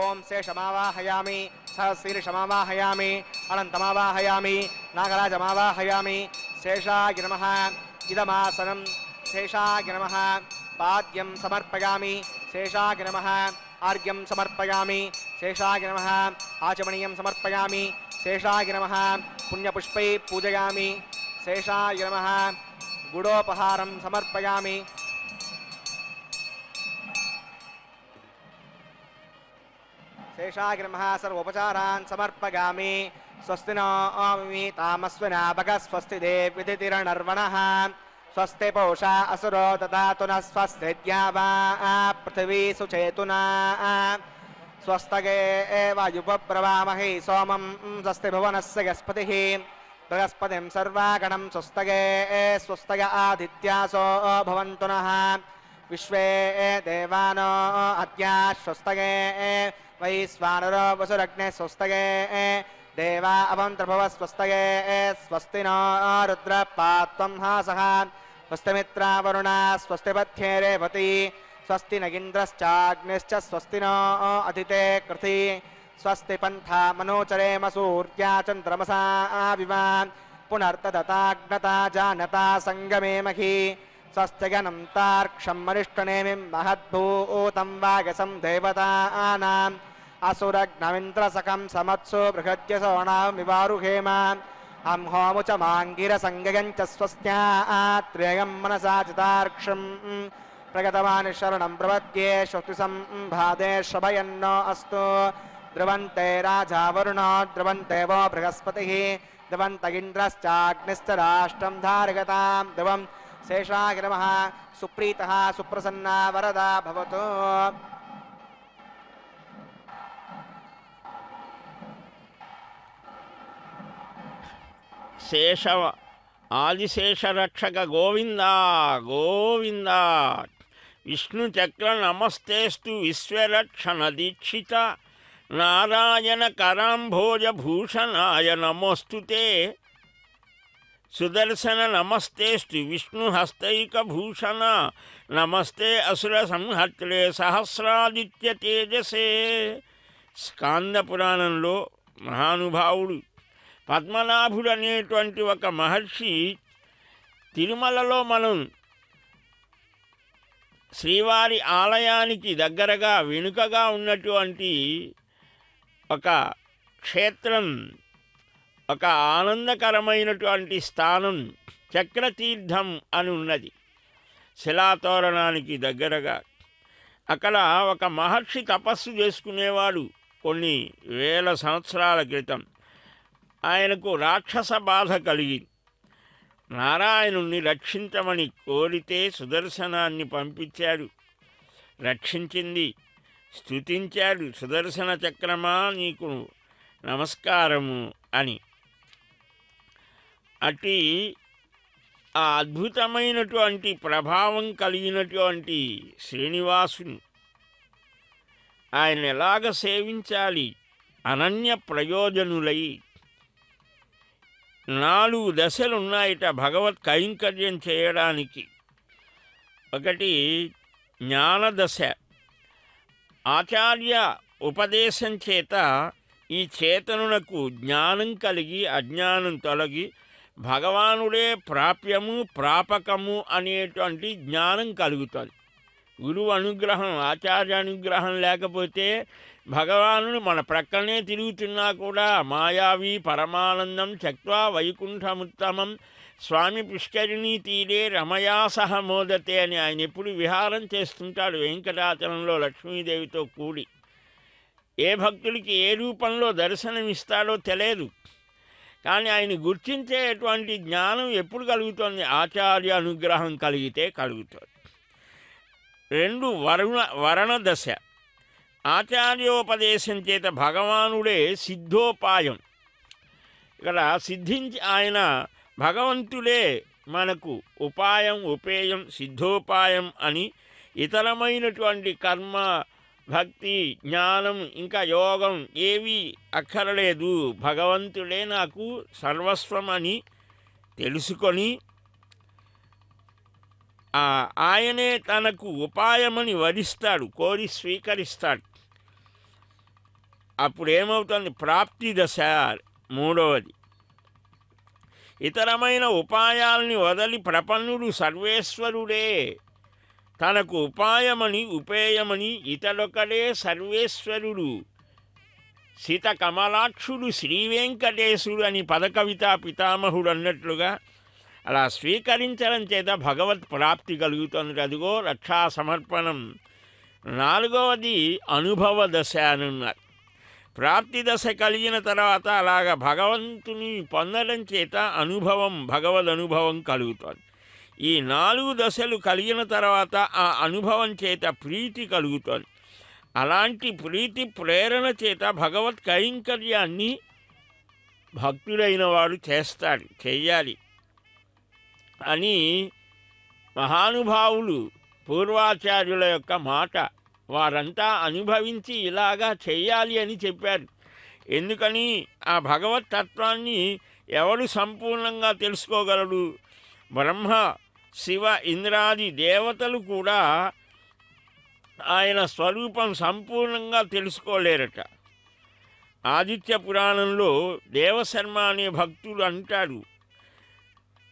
[SPEAKER 5] ఓం శేషమావాహయామి, సహశీర్షమావాహయామి, అనంతమావాహయామి, నాగరాజమావాహయామి. శేషాయ నమః ఇదమాసనం, శేషాయ నమః పాద్యం సమర్పయామి, శేషాయ నమః ఆర్ఘ్యం సమర్పయామి, శేషాయ నమః ఆచమనీయం సమర్పయామి, శేషాయ నమః పుణ్యపుష్పై పూజయామి, శేషాయ నమః గుడోపహారం సమర్పయామి. శేషాయ నమః సర్వోపచారాన్ स्वस्ति पूषा असुरो ददातु नः स्वस्ति द्यावा पृथिवी सुचेतुना स्वस्तगे वायुपब्रवामहे सोमं स्वस्ति भुवनस्य यस्पतिः बृहस्पतिं सर्वागणं स्वस्तगे स्वस्तग आदित्यासो भवन्तु नः विश्वे देवानो अद्या स्वस्तगे वैश्वानरो वसुरग्ने स्वस्तगे देवा अवन्तर्भव स्वस्तगे स्वस्ति नो रुद्रपात्वं हासः स्वस्ति मित्रावरुणा स्वस्ति पथ्ये रेवती स्वस्ति न इन्द्रश्चाग्निश्च स्वस्ति नो अदिते कृति स्वस्ति पन्था मनोचरेम सूर्या चन्द्रमसा विवा पुनर्तदताग्नता जानता सङ्गमे मही स्वस्त्यगनं तार्क्षं मरिष्टनेमिं महद्भूतं वागसं देवतानाम् असुरग्नमिन्द्रसकं समत्सु बृहद्यसोणामिवारुहेम अं होमुच माङ्गिरसङ्गयं च स्वस्त्यात्रेयं मनसा चितार्क्षं प्रगतवान् शरणं प्रपद्ये श्वस्तिसम्भादे शभयन्नो अस्तु द्रवन्ते राजा वरुणो द्रवन्ते वो बृहस्पतिः द्रवन्त इन्द्रश्चाग्निश्च राष्ट्रं धारयतां ध्रुवं शेषाय नमः सुप्रीतः सुप्रसन्ना वरदा भवतु
[SPEAKER 4] శేషవ ఆదిశేషరక్షక గోవిందా గోవిందా విష్ణు చక్ర నమస్తేస్తు విశ్వరక్షణ దీక్షిత నారాయణ కరాంభోజ భూషణాయ నమోస్తుతే సుదర్శన నమస్తేస్తు విష్ణు హస్తైక భూషణ నమస్తే అసుర సంహర్త్రే సహస్రాదిత్య తేజసే. స్కాంద పురాణంలో మహానుభావుడు పద్మనాభుడు అనేటువంటి ఒక మహర్షి తిరుమలలో మనం శ్రీవారి ఆలయానికి దగ్గరగా వెనుకగా ఉన్నటువంటి ఒక క్షేత్రం, ఒక ఆనందకరమైనటువంటి స్థానం చక్రతీర్థం అని ఉన్నది. శిలాతోరణానికి దగ్గరగా అక్కడ ఒక మహర్షి తపస్సు చేసుకునేవాడు కొన్ని వేల సంవత్సరాల క్రితం. ఆయనకు రాక్షస బాధ కలిగింది. నారాయణుణ్ణి రక్షించమని కోరితే సుదర్శనాన్ని పంపించాడు. రక్షించింది. స్తుతించాడు, సుదర్శన చక్రమా నీకు నమస్కారము అని. అట్టి ఆ అద్భుతమైనటువంటి ప్రభావం కలిగినటువంటి శ్రీనివాసుని ఆయన ఎలాగ సేవించాలి? అనన్య ప్రయోజనులై 4 దశలున్నాయిట భగవత్ కైంకర్యం చేయడానికి. ఒకటి జ్ఞానదశ. ఆచార్య ఉపదేశం చేత ఈ చేతనునకు జ్ఞానం కలిగి అజ్ఞానం తొలగి భగవానుడే ప్రాప్యము ప్రాపకము అనేటువంటి జ్ఞానం కలుగుతుంది. గురువు అనుగ్రహం, ఆచార్య అనుగ్రహం లేకపోతే భగవానుడు మన ప్రక్కనే తిరుగుతున్నా కూడా మాయావి పరమానందం త్యక్వా వైకుంఠముత్తమం స్వామి పుష్కరిణీ తీరే రమయా సహ మోదతే అని ఆయన ఎప్పుడు విహారం చేస్తుంటాడు వెంకటాచలంలో లక్ష్మీదేవితో కూడి. ఏ భక్తుడికి ఏ రూపంలో దర్శనమిస్తాడో తెలియదు, కానీ ఆయన గుర్తించేటువంటి జ్ఞానం ఎప్పుడు కలుగుతుంది? ఆచార్య అనుగ్రహం కలిగితే కలుగుతుంది. 2 వరణ దశ. ఆచార్యోపదేశం చేత భగవానుడే సిద్ధోపాయం. ఇక్కడ సిద్ధించి ఆయన భగవంతుడే మనకు ఉపాయం, ఉపేయం, సిద్ధోపాయం అని ఇతరమైనటువంటి కర్మ, భక్తి, జ్ఞానం ఇంకా యోగం ఏవి అక్కరలేదు. భగవంతుడే నాకు సర్వస్వం అని తెలుసుకొని ఆయనే తనకు ఉపాయమని వరిస్తాడు, కోరి స్వీకరిస్తాడు. అప్పుడేమవుతుంది? ప్రాప్తి దశ 3వది. ఇతరమైన ఉపాయాల్ని వదలి ప్రపన్నుడు సర్వేశ్వరుడే తనకు ఉపాయమని ఉపేయమని ఇతడొకడే సర్వేశ్వరుడు. సీత కమలాక్షుడు శ్రీవెంకటేశుడు అని పదకవితా పితామహుడు అన్నట్లుగా అలా స్వీకరించడం చేత భగవత్ ప్రాప్తి కలుగుతుంది. అదిగో రక్షా సమర్పణం. 4వది అనుభవ దశ అనున్నారు. ప్రాప్తి దశ కలిగిన తర్వాత అలాగ భగవంతుని పొందడం చేత అనుభవం, భగవద్ అనుభవం కలుగుతుంది. ఈ 4 దశలు కలిగిన తర్వాత ఆ అనుభవం చేత ప్రీతి కలుగుతుంది. అలాంటి ప్రీతి ప్రేరణ చేత భగవత్ కైంకర్యాన్ని భక్తుడైన వాడు చెయ్యాలి అని మహానుభావులు పూర్వాచార్యుల యొక్క మాట. వారంతా అనుభవించి ఇలాగా చెయ్యాలి అని చెప్పారు. ఎందుకని? ఆ భగవత్ తత్వాన్ని ఎవరు సంపూర్ణంగా తెలుసుకోగలడు? బ్రహ్మ, శివ, ఇంద్రాది దేవతలు కూడా ఆయన స్వరూపం సంపూర్ణంగా తెలుసుకోలేరట. ఆదిత్య పురాణంలో దేవశర్మ అనే భక్తుడు అంటాడు,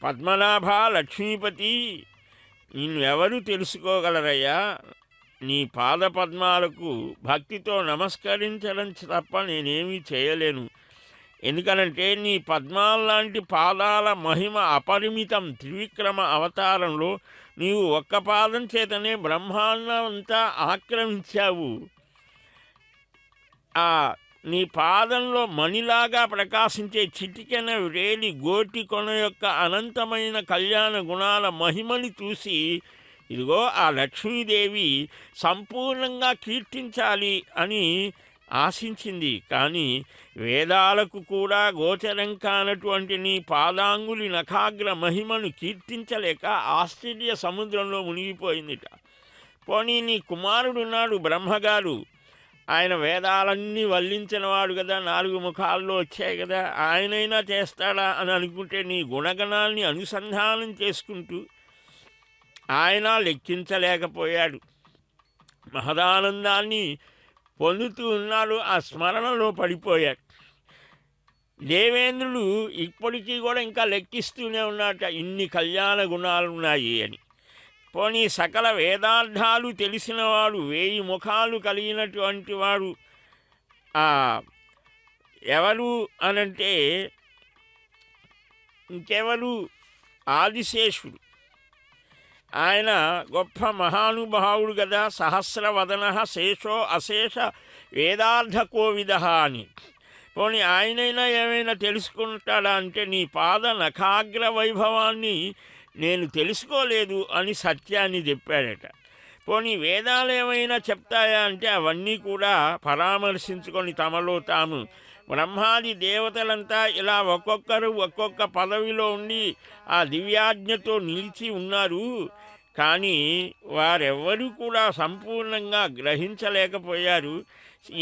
[SPEAKER 4] పద్మనాభ లక్ష్మీపతి, నిన్ను ఎవరు తెలుసుకోగలరయ్యా? నీ పాదపద్మాలకు భక్తితో నమస్కరించడం తప్ప నేనేమీ చేయలేను. ఎందుకనంటే నీ పద్మాల్లాంటి పాదాల మహిమ అపరిమితం. త్రివిక్రమ అవతారంలో నీవు ఒక్క పాదం చేతనే బ్రహ్మాండం అంతా ఆక్రమించావు. ఆ నీ పాదంలో మణిలాగా ప్రకాశించే చిటికెన వేలి గోటి కొన యొక్క అనంతమైన కళ్యాణ గుణాల మహిమని చూసి ఇదిగో ఆ లక్ష్మీదేవి సంపూర్ణంగా కీర్తించాలి అని ఆశించింది. కానీ వేదాలకు కూడా గోచరం కానటువంటి నీ పాదాంగులి నఖాగ్ర మహిమను కీర్తించలేక ఆశ్చర్య సముద్రంలో మునిగిపోయిందిట. పోనీ నీ కుమారుడున్నాడు బ్రహ్మగారు, ఆయన వేదాలన్నీ వల్లించినవాడు కదా, 4 ముఖాల్లో వచ్చాయి కదా, ఆయనైనా చేస్తాడా అని అనుకుంటే నీ గుణగణాల్ని అనుసంధానం చేసుకుంటూ ఆయన లెక్కించలేకపోయాడు. మహదానందాన్ని పొందుతూ ఉన్నాడు, ఆ స్మరణలో పడిపోయాడు. దేవేంద్రుడు ఇప్పటికీ కూడా ఇంకా లెక్కిస్తూనే ఉన్నట ఇన్ని కళ్యాణ గుణాలు ఉన్నాయి అని. పోనీ సకల వేదార్థాలు తెలిసినవాడు, 1000 ముఖాలు కలిగినటువంటి వాడు ఎవరు అనంటే ఇంకెవరు? ఆదిశేషుడు. ఆయన గొప్ప మహానుభావుడు కదా, సహస్రవదన శేషో అశేష వేదార్థ కోవిద అని. పోనీ ఆయనైనా ఏమైనా తెలుసుకుంటాడా అంటే నీ పాద నఖాగ్ర వైభవాన్ని నేను తెలుసుకోలేదు అని సత్యాన్ని చెప్పాడట. పోనీ వేదాలు ఏమైనా చెప్తాయా అంటే అవన్నీ కూడా పరామర్శించుకొని తమలో తాము బ్రహ్మాది దేవతలంతా ఇలా ఒక్కొక్కరు ఒక్కొక్క పదవిలో ఉండి ఆ దివ్యాజ్ఞతో నిలిచి ఉన్నారు. కానీ వారెవ్వరూ కూడా సంపూర్ణంగా గ్రహించలేకపోయారు.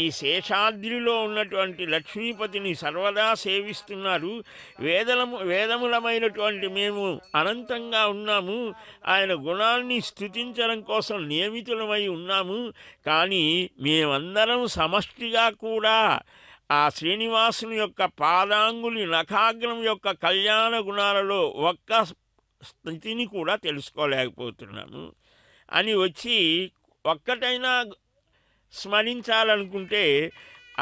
[SPEAKER 4] ఈ శేషాద్రిలో ఉన్నటువంటి లక్ష్మీపతిని సర్వదా సేవిస్తున్నారు. వేదములమైనటువంటి మేము అనంతంగా ఉన్నాము, ఆయన గుణాన్ని స్తుతించడం కోసం నియమితులమై ఉన్నాము. కానీ మేమందరం సమష్టిగా కూడా ఆ శ్రీనివాసుని యొక్క పాదాంగులి నఖాగ్రం యొక్క కళ్యాణ గుణాలలో ఒక్క స్థితిని కూడా తెలుసుకోలేకపోతున్నాము అని వచ్చి ఒక్కటైనా స్మరించాలనుకుంటే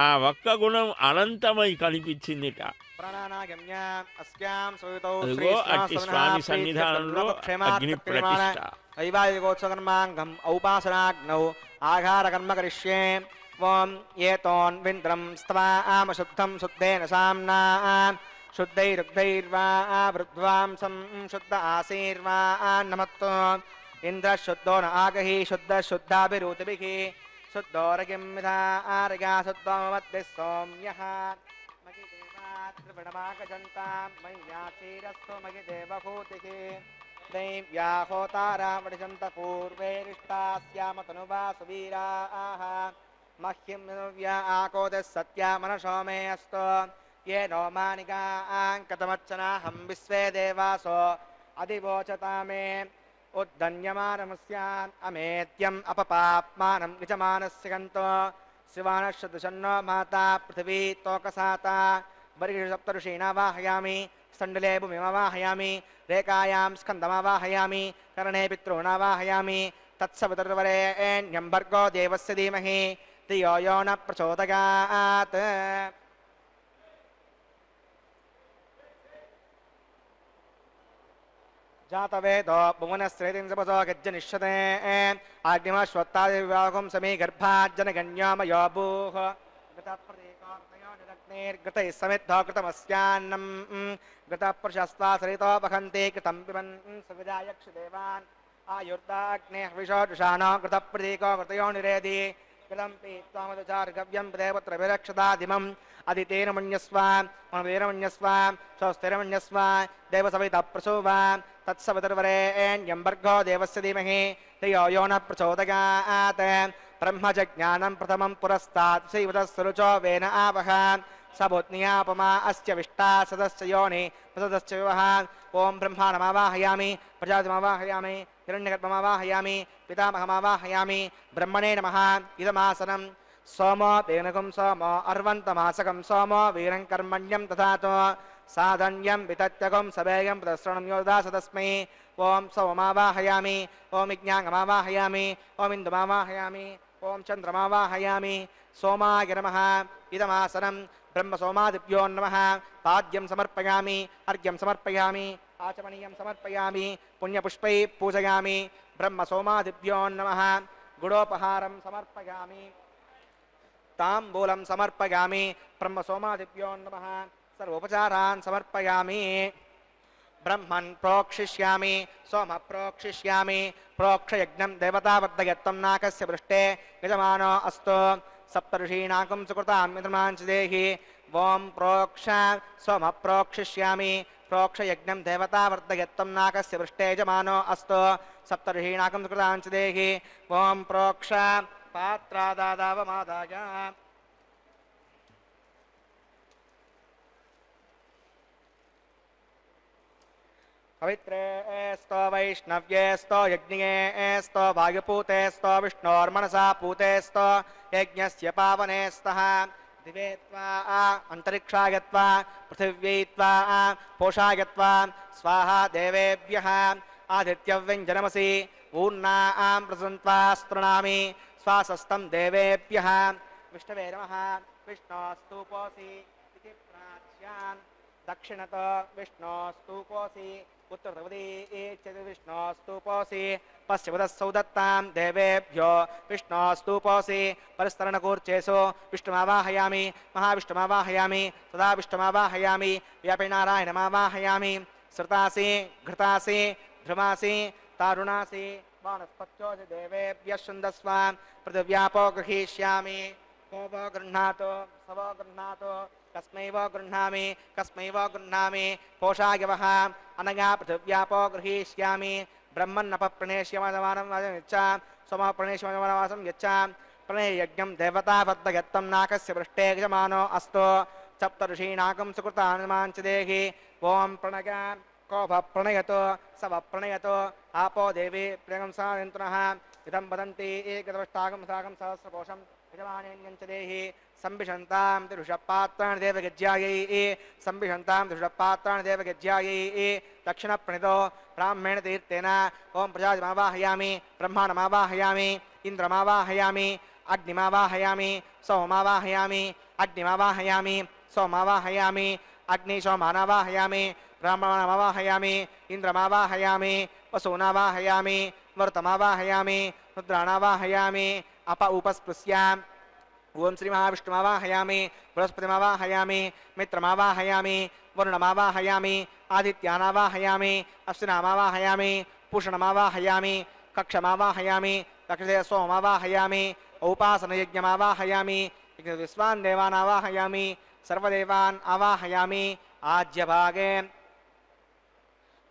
[SPEAKER 4] ఆ ఒక్క గుణం అనంతమై కనిపించిందిట. అదిగో అట్టి స్వామి సన్నిధానంలో అగ్ని ప్రతిష్ఠ.
[SPEAKER 5] వైవాహికోత్సకర్మాంగం ఔపాసనాగ్నౌ ఆఘారకర్మ కరిష్యే. ఓం ఏతోన్వింద్రం స్తవామశుద్ధం శుద్ధేన సామ్నా శుద్ధైరుగ్ధైర్వా వృద్ధ్వాంసం శుద్ధ ఆశీర్వా నమత్తో ఇంద్ర శుద్ధో న ఆగహి శుద్ధ శుద్ధాభిరూతిభిః శుద్ధోరగిం విధారగా శుద్ధోమద్భిః సౌమ్యః మగిదేవాత్రివిడమాగజంతాం మయ్యాచీరస్తో మగిదేవభూతిః దైవ్యా హోతారా వడిజంత పూర్వేరిష్టాస్యామతనువా సువీరాః మహ్యం వ్య ఆకోదః సత్యా మనసో మే అస్తో ये नो मानिकाङ्कतमर्चनाहं विश्वे देवासो अधिवोचता मे उद्धन्यमानमस्यान् अमेत्यम् अपपाप्मानं निजमानस्य गन्तो शिवानश्चतुषन्नो माता पृथिवी तोकसाता बर्हिषप्तऋषीणावाहयामि स्तण्डले भूमिमवाहयामि रेखायां स्कन्दमवाहयामि कर्णे पितॄणावाहयामि तत्सवितुर्वरेण्यं भर्गो देवस्य धीमहि धियो यो न प्रचोदयात् जातवेदो भुवनस्त्रेतिंसपसो गज्जनिष्यते आग्निमश्वत्तादिविवाहं समी गर्भाज्जनगण्योमयो भूः घृतैः समिद्धो कृतमस्यान्नम् घृतः प्रशस्ता सरितो वहन्ति कृतं पिबन् सुविजायक्षदेवान् आयुर्दाग्नेः विशोषाणो घृतप्रतीको घृतयो निरेधि कृतं पीत्वा मधुचार्गव्यं देवत्र विरक्षदादिमम् अदितेन मन्यस्व मनवेन मन्यस्व स्वस्तेन मन्यस्व देवसवितः प्रसूव तत्सवितुर्वरेण्यं भर्गो देवस्य धीमहि धियो यो न प्रचोदयात् ब्रह्मजज्ञानं प्रथमं पुरस्तात् श्रीवतस्सुरुचो वेन आवह सबुद्नियापमा अस्य विष्टा सदस्य योनि प्रसदस्य विवः ॐ ब्रह्माणमावाहयामि प्रजातिमावाहयामि हिरण्यगर्भमावाहयामि पितामहमावाहयामि ब्रह्मणे नमः इदमासनं सोमो तेनकं सोमो अर्वन्तमासकं सोमो वीरं कर्मण्यं दधातु साधन्यं वितत्यकं सवेयं प्रदर्शनं योदास तस्मै ॐ सोममावाहयामि ॐ विज्ञानमावाहयामि ॐ इन्दुमावाहयामि ॐ चन्द्रमावाहयामि सोमाय नमः इदमासनं ब्रह्मसोमादिभ्यो नमः पाद्यं समर्पयामि अर्घ्यं समर्पयामि आचमनीयं समर्पयामि पुण्यपुष्पैः पूजयामि ब्रह्मसोमादिभ्यो नमः गुडोपहारं समर्पयामि ताम्बूलं समर्पयामि ब्रह्मसोमादिभ्यो नमः सर्वोपचारान् समर्पयामि ब्रह्मन् प्रोक्षिष्यामि सोम प्रोक्षिष्यामि प्रोक्षयज्ञं देवतावर्धयत्वं नाकस्य पृष्ठे यजमानो अस्तु सप्तऋषीणाकं सुकृतां मित्रमांसि देहि ॐ प्रोक्ष सोम प्रोक्षिष्यामि प्रोक्षयज्ञं देवतावर्धयत्वं नाकस्य पृष्ठे यजमानो अस्तु सप्तऋषीणाकं सुकृतांसि देहि ॐ प्रोक्ष पात्रादादावमादाय पवित्रेस्तो वैष्णव्येस्तो यज्ञेस्तो वायुपूतेस्तो विष्णोर्मनसा पूतेस्तो यज्ञस्य पावनेस्तः दिवे त्वा अन्तरिक्षायत्वा पृथिव्यै पोषायत्वा स्वाहा देवेभ्यः आदित्यव्यञ्जनमसि ऊर्णां प्रसन्त्वा स्तृणामि स्वासस्तं देवेभ्यः विष्णवे नमः विष्णोस्तूपोऽसि इति प्राच्यां दक्षिणतो विष्णोस्तूपोऽसि उत्तरतवदी विष्णोस्तूपोऽसि पश्चिमतः सौदत्तां देवेभ्यो विष्णोस्तूपोऽसि परिस्तरणकूर्चेषु विष्णुमावाहयामि महाविष्णुमावाहयामि तदा विष्णुमावाहयामि व्यापिनारायणमावाहयामि श्रुतासि घृतासि ध्रुमासि तारुणासि वानस्पत्योऽसि देवेभ्यः शुन्दस्व पृथिव्यापो गृहीष्यामि को वो गृह्णातु स वो गृह्णातु कस्मै वो गृह्णामि पोषायवः अनया पृथिव्यापो गृहीष्यामि ब्रह्मन्नपप्रणेष्यमानवानं यच्च सोमः प्रणेष्यमानवासं यच्च प्रणययज्ञं देवतावर्धयत्वं नाकस्य पृष्ठे यजमानो अस्तु सप्तऋषीणाकं सुकृतानुमाञ्च देहि ॐ प्रणय कोभ प्रणयतो सव प्रणयतो आपो देवी प्रियं सायन्तनः इदं वदन्ति एकदवष्टागं सागं सहस्रकोशं यजमानेन्यञ्च देहि संविशन्तां तिरुषपात्राणि देवगज्यायै संविशन्तां तिरुषपात्राणि देवगज्यायै दक्षिणप्रणितो ब्राह्मणेन तीर्थेन ॐ प्रजातिमावाहयामि ब्रह्माणमावाहयामि इन्द्रमावाहयामि अग्निमावाहयामि सोममावाहयामि अग्निमावाहयामि सोममावाहयामि अग्निशोमानावाहयामि ब्राह्मणामावाहयामि इन्द्रमावाहयामि वसूनावाहयामि मरुतमावाहयामि रुद्राणावाहयामि अप उपस्पृश्याम् ओं श्री महाविष्णुमावाहयामि बृहस्पतिमावाहयामि मित्रमावाहयामि वरुणमावाहयामि आदित्यानावाहयामि अश्विनामावाहयामि पूषणमावाहयामि कक्षमावाहयामि कक्षे सोममावाहयामि औपासनयज्ञमावाहयामि विश्वान् देवानावाहयामि सर्वदेवान् आवाहयामि आज्यभागे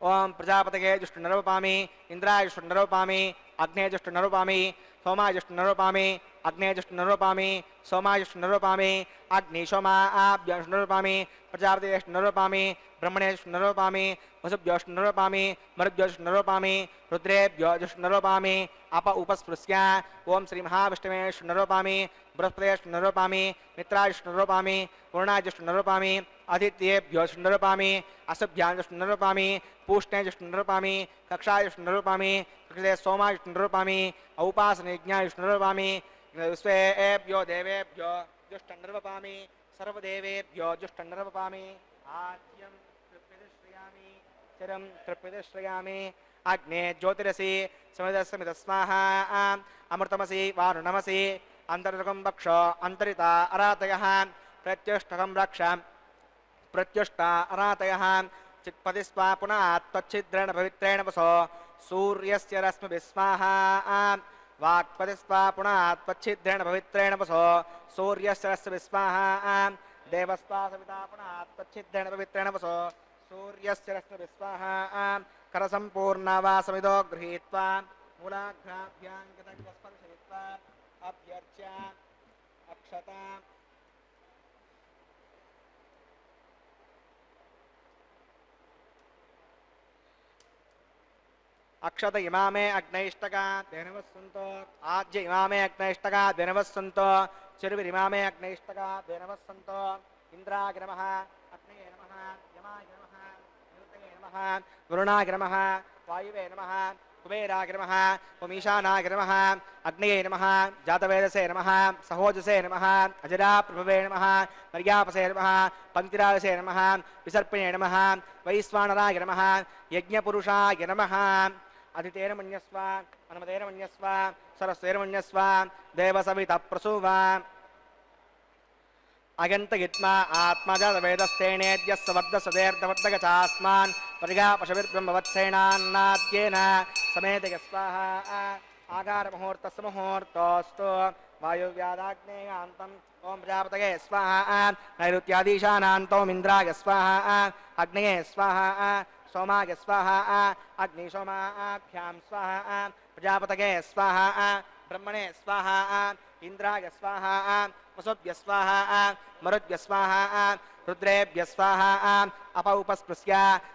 [SPEAKER 5] ओं प्रजापतये जुष्टुनरूपामि इन्द्राय जुष्टुनरूपामि अग्ने जुष्टुनरूपामि सोमाय जुष्टुनरूपामि अग्ने जुष्टुनरूपामि सोमाय जुष्टुनरूपामि अग्नि सोमाभ्य जुष्टुनरूपामि प्रजापतये जुष्टुनरूपामि ब्रह्मणे जुष्टुनरूपामि वसुभ्यो जुष्टुनरूपामि मरुभ्यो जुष्टुनरूपामि रुद्रेभ्यो जुष्टुनरूपामि अप उपस्पृश्य ओं श्री महाविष्णवे जुष्टुनरूपामि बृहस्पतये जुष्टुनरूपामि मित्राय जुष्टुनरूपामि वरुणाय जुष्टुनरूपामि आदित्येभ्यो जुष्टुनरूपामि असुभ्यां जुष्टुनरूपामि पूष्णे जुष्टुनरूपामि कक्षाय जुष्टुनरूपामि कक्षे सोमाय जुष्टुनरूपामि औपासनयज्ञाय जुष्टुनरूपामि विश्वेभ्यो देवेभ्यो जुष्टुनरूपामि सर्वदेवेभ्यो जुष्टुनरूपामि आद्यं तृप्यतिश्रयामि चिरं तृप्यतिश्रयामि अग्ने ज्योतिरसि समितस्वाहा अमृतमसि वारुणमसि अंतर्गम वक्षो अंतरिता अरातयः प्रत्युष्टकं रक्ष प्रत्युष्टा अरातयः चित्पतिस्वा पुनः त्वच्छिद्रेण पवित्रेण वसो सूर्यस्य रश्मिभिः स्वाहा वाक्पतिस्वा पुनः त्वच्छिद्रेण पवित्रेण वसो सूर्यस्य रश्मिभिः स्वाहा देवस्वा सविता पुनः त्वच्छिद्रेण पवित्रेण वसो सूर्यस्य रश्मिभिः स्वाहा करसम्पूर्णा वा समिदो गृहीत्वा मूलाघ्राभ्यां कृतज्ञस्पर्शयित्वा अभ्यर्च्य अक्षता अक्षत इमामे अग्नैष्टका धेनवस्सन्तो आज्य इमामे अग्नैष्टका धेनवस्सन्तो चिरुविरिमामे अग्नैष्टका धेनवस्सन्तो इंद्राय नमः अग्नये नमः यमाय नमः निरुतये नमः वरुणाय नमः वायुवे नमः कुबेराय नमः ओमीशानाय नमः अग्नये नमः जातवेदसे नमः सहोजसे नमः अजराप्रभवे नमः पर्यापसे नमः पंक्तिराजसे नमः विसर्पणे नमः वैश्वानराय नमः यज्ञपुरुषाय नमः अदितेन मन्यस्व अनुमतेन मन्यस्व सरस्वेन मन्यस्व देवसवितप्रसूव अगन्तयित्मा आत्मजातवेदस्तेनेद्यस्य वर्धसदेर्धवर्धगचास्मान् परिगापशविर्ब्रह्मवत्सेनान्नाद्येन समेतय स्वाहा आगारमुहूर्तस्य मुहूर्तोऽस्तु वायुव्यादाग्नेयान्तम् ओं प्रजापतये स्वाहा नैऋत्यादीशानान्तोम् इन्द्राय स्वाहा अग्नये स्वाहा सोमाय स्वाहा अग्निशोमाभ्यां स्वाहा प्रजापतये स्वाहा ब्रह्मणे स्वाहा इंद्राय स्वाहा वसुभ्य स्वाहा मरुद्भ्य स्वाहा रुद्रेभ्य स्वाहा अपौपस्पृश्य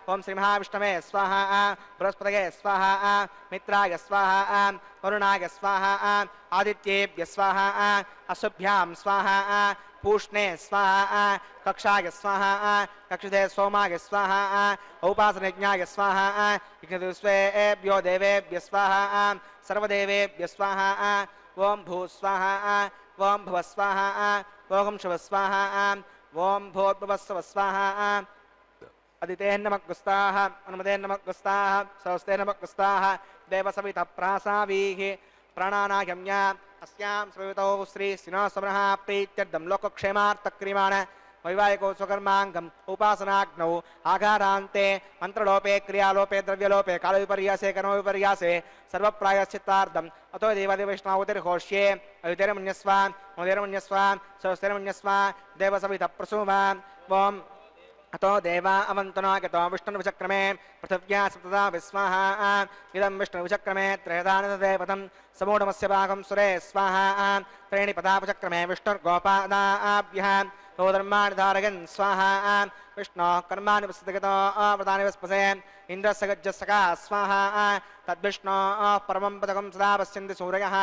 [SPEAKER 5] ओं श्री महाविष्णवे स्वाहा बृहस्पतये स्वाहा मित्राय स्वाहा वरुणाय स्वाहा आदित्येभ्य स्वाहा अशुभ्यां स्वाहा पूष्णे स्वाहा कक्षाय स्वाहा कक्षिते सोमाय स्वाहा औपासनयज्ञाय स्वाहा यज्ञदिवस्वेभ्यो देवेभ्य स्वाहा सर्वदेवेभ्य स्वाहा ओं भू स्वाहा ओं भुव स्वाहा ओं शुभ स्वाहा ओं भूर्भुवस्सव स्वाहा अदितेन नमः गुस्ताः अनुमतेन नमः गुस्ताः सहस्तेन नमः गुस्ताः देवसवितः प्रासावीः प्राणानागम्य अस्यां स्रवितौ श्री श्रीनिवासमनः प्रीत्यर्थं लोकक्षेमार्थक्रियमाण वैवाहिको स्वकर्माङ्गम् उपासनाग्नौ आघारान्ते मन्त्रलोपे क्रियालोपे द्रव्यलोपे कालविपर्यासे कर्मविपर्यासे सर्वप्रायश्चित्तार्थम् अतो देवादिवैष्णवतिर्घोष्ये अयुतेर्मन्यस्व मोदेर्मन्यस्व सहस्तेर्मन्यस्व देवसवितः प्रसूव ओम् अतो देवा अवन्तनागतो विष्णुविचक्रमे पृथिव्या सप्तदा विस्वाहा इदं विष्णुविचक्रमे त्रयदानदेवतं समूढमस्य भागं सुरे स्वाहा त्रीणि पदापचक्रमे विष्णुर्गोपादाभ्यः तो धर्माणि धारयन् स्वाहा विष्णोः कर्माणि वस्तुगतो व्रतानि वस्पसे इन्द्रस्य गज्जस्सका स्वाहा तद्विष्णोः परमं पदकं सदा पश्यन्ति सूरयः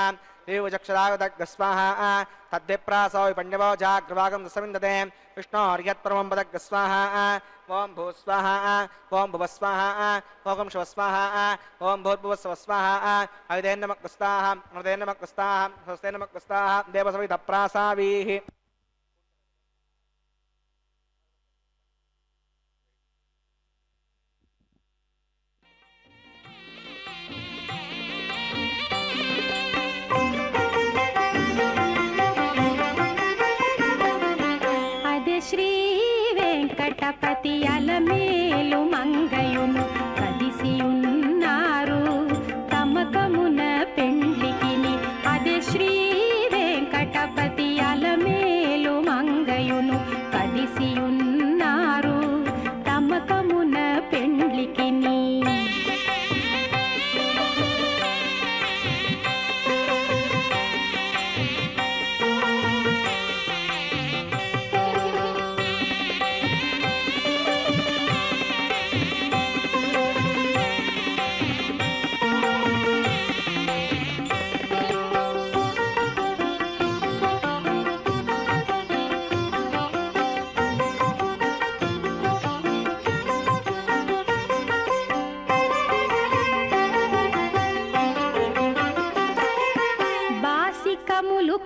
[SPEAKER 5] देवचक्षुरागदग् स्वाहा तद्विप्रासो विपण्यवो जाग्रवागं दशविन्दते विष्णोर्यत्परमं पदग् स्वाहा ओं भू स्वाहा ओं भुव स्वाहा ओं शिव स्वाहा ओं भूर्भुवस्सव स्वाहा अयुतेन नमः गुस्ताः अनुमतेन नमः गुस्ताः स्वस्तेन नमः गुस्ताः देवसवितः प्रासावीः
[SPEAKER 6] శ్రీ వెంకటపతి అలమేలు మంగయును కదిసియున్నారు తమకమున పెండ్లికిని అదే శ్రీ వెంకటపతి అలమేలు మంగయును కదిసియున్నారు తమకమున పెండ్లికిని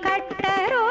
[SPEAKER 6] కట్టరు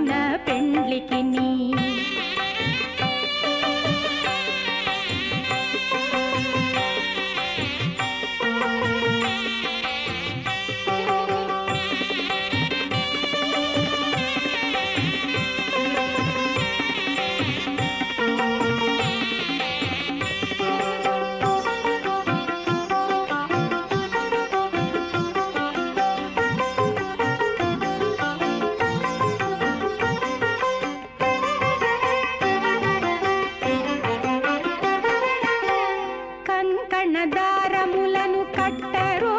[SPEAKER 6] తమకమున పెండ్లికిని కంకణదారములను కట్టరో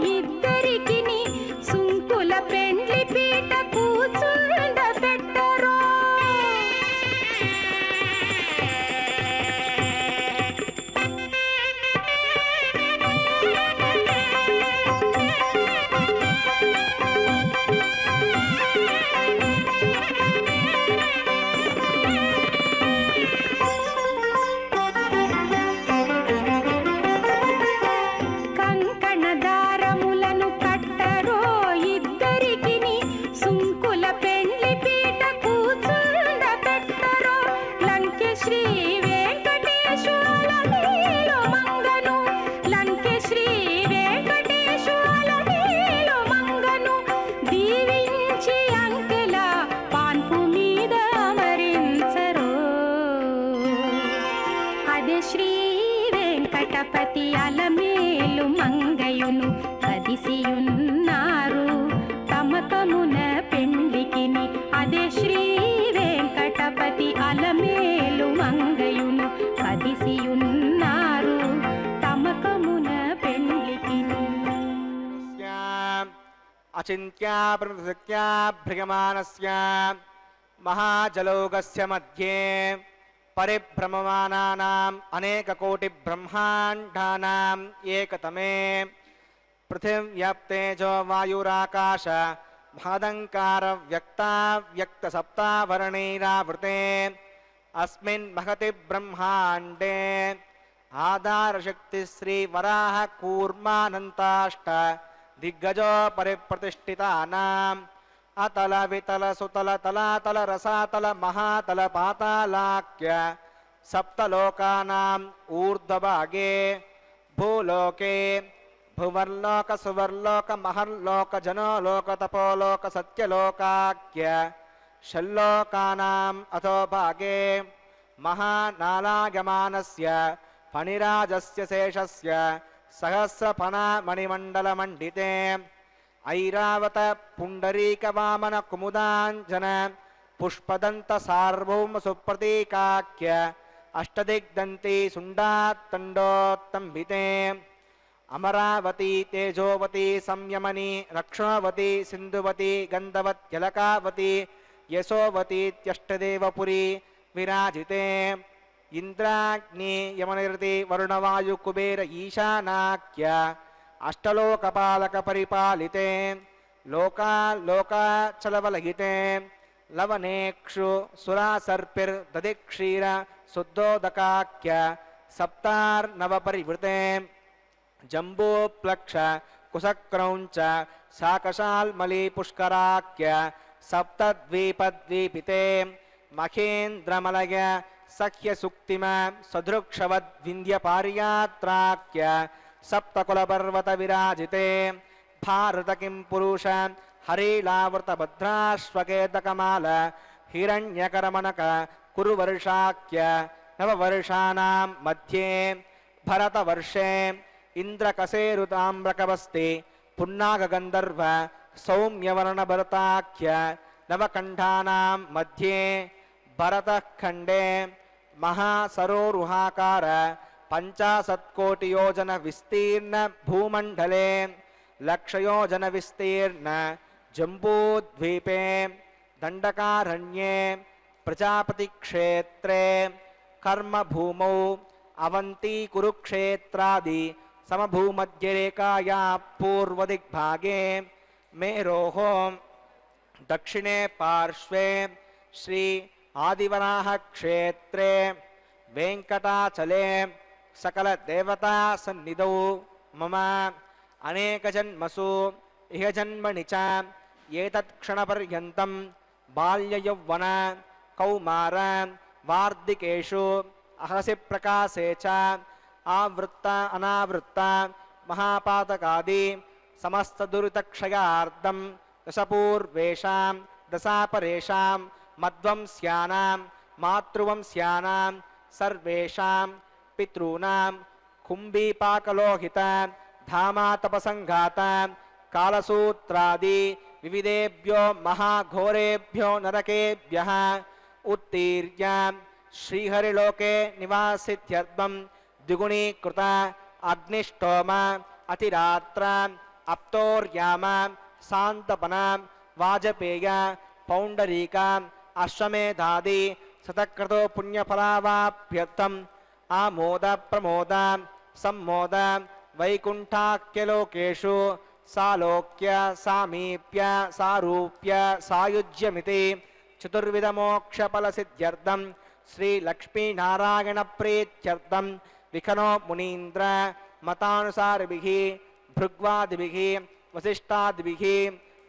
[SPEAKER 6] ఇద్దరికిని సుంకుల పెండ్లి పీట కూర్చుండ పెట్టరో కంకణదారములను కట్టరో ఇద్దరికిని సుంకుల పెండ్లి పీట కూర్చుండ పెట్టరో లంకె శ్రీ వెంకటేశ్వర మేలు మంగను లంకె శ్రీ వెంకటేశ్వర మేలు మంగను దీవించి అంకెల పాన్పు మీద అమరించరో అదే శ్రీ వెంకటపతి అలమేలు మంగయును కదిసియున్నారు తమకమున పెండ్లికిని అదే శ్రీ వెంకటపతి అలమేలు మంగయును కదిసియున్నారు తమకమున పెండ్లికిని
[SPEAKER 5] అచింత్యా ప్రమృత్యా భ్రగమానస్య మహాజలౌకస్య మధ్యే పరిభ్రమమానానాం అనేకకోటి బ్రహ్మాండానాం ఏకతమే పృథివ్యాప్తేజో వాయురాకాశ మహదంకార వ్యక్త సప్తావరణైరావృతే అస్మిన్ మహతి బ్రహ్మాండే ఆధారశక్తి శ్రీ వరాహ కూర్మానంతాష్ట దిగ్గజో పరిప్రతిష్ఠితానాం అతల వితల సుతల తలాతల రసాతల మహాతల పాతాళాఖ్య సప్తలోకానాం ఊర్ధ్వభాగే భూలోకే భువర్లోక సువర్లోక మహర్లోక జనోలోక తపోలోక సత్యలోకాఖ్య షల్లోకానాం అథోభాగే మహానాలాగమానస్య ఫణిరాజస్య శేషస్య సహస్రఫణా మణిమండలమండితే ఐరావత పుండరీక వామన కుముదాంజన పుష్పదంత సార్వభౌమ సుప్రతీకాఖ్య అష్టదిగ్దంతి సుండాత్తండోత్తంబితే అమరావతి తేజోవతి సంయమని రక్షణవతి సింధువతి గంధవత్యలకావతి యశోవతీత్యష్టదేవపురి విరాజితే ఇంద్రాగ్ని యమనిరతి వరుణవాయు కుబేర ఈశానాఖ్య అష్టలోకపాలక పరిపాలితే లోకాచలవలహితే లవనేక్షు సురాసర్పిర్దధిక్షీర శుద్ధోదకాఖ్య సప్తార్నవపరివృతే జంబూప్లక్ష కుశక్రౌంచ శాకశాల్మలీ పుష్కరాఖ్య సప్తద్వీపద్వీపితే మహేంద్రమలయ సఖ్యసుక్తిమ సదృక్షవద్వింధ్యపారియాత్రాఖ్య సప్తకులపర్వత విరాజితే భారత కిం పురుష హరీలావృత భద్రాశ్వకేతకమాల హిరణ్యకరమణక కురువర్షాఖ్య నవవర్షాణాం మధ్యే భరతవర్షే ఇంద్రకసేరుతామ్రకవస్తి పున్నాగగంధర్వ సౌమ్యవర్ణభరతాఖ్య నవకంఠానాం మధ్యే భరతఖండే మహాసరోరుహాకార 50 కోటి యోజన విస్తీర్ణ భూమండలే 1,00,000 యోజన విస్తీర్ణ జంబూద్వీపే దండకారణ్యే ప్రజాపతి క్షేత్రే కర్మభూమౌ అవంతి కురుక్షేత్రాది సమభూమధ్యరేఖాయా పూర్వదిగ్భాగే మేరోః దక్షిణే పార్శ్వే శ్రీ ఆదివరాహ క్షేత్రే వెంకటాచలే సకల దేవతా సన్నిధౌ మమ అనేక జన్మసు ఇహ జన్మని చ ఏతత్ క్షణపర్యంతం बाल्ययौवन कौमार वार्धिकेषु अहसि प्रकाशे च आवृत्त अनावृत्त महापातकादि समस्त दुरितक्षयार्धं दशपूर्वेषां दशापरेषां मध्वंस्यानां मातृवंस्यानां सर्वेषां पितॄणां कुम्भीपाकलोहित धामातपसङ्घात कालसूत्रादि विविधेभ्यो महाघोरेभ्यो नरकेभ्यः उत्तीर्य श्रीहरिलोके निवासित्यर्थं द्विगुणीकृत अग्निष्टोम अतिरात्र अप्तोर्याम शान्तपन वाजपेय पौण्डरीक अश्वमेधादि शतक्रतो पुण्यफलावाप्यर्थम् आमोद प्रमोद सम्मोद वैकुण्ठाख्यलोकेषु सालोक्य सामीप्य सारूप्य सायुज्यमिति चतुर्विधमोक्षफलसिद्ध्यर्थं श्रीलक्ष्मीनारायणप्रीत्यर्थं विखनो मुनीन्द्र मतानुसारिभिः भृग्वादिभिः वसिष्ठादिभिः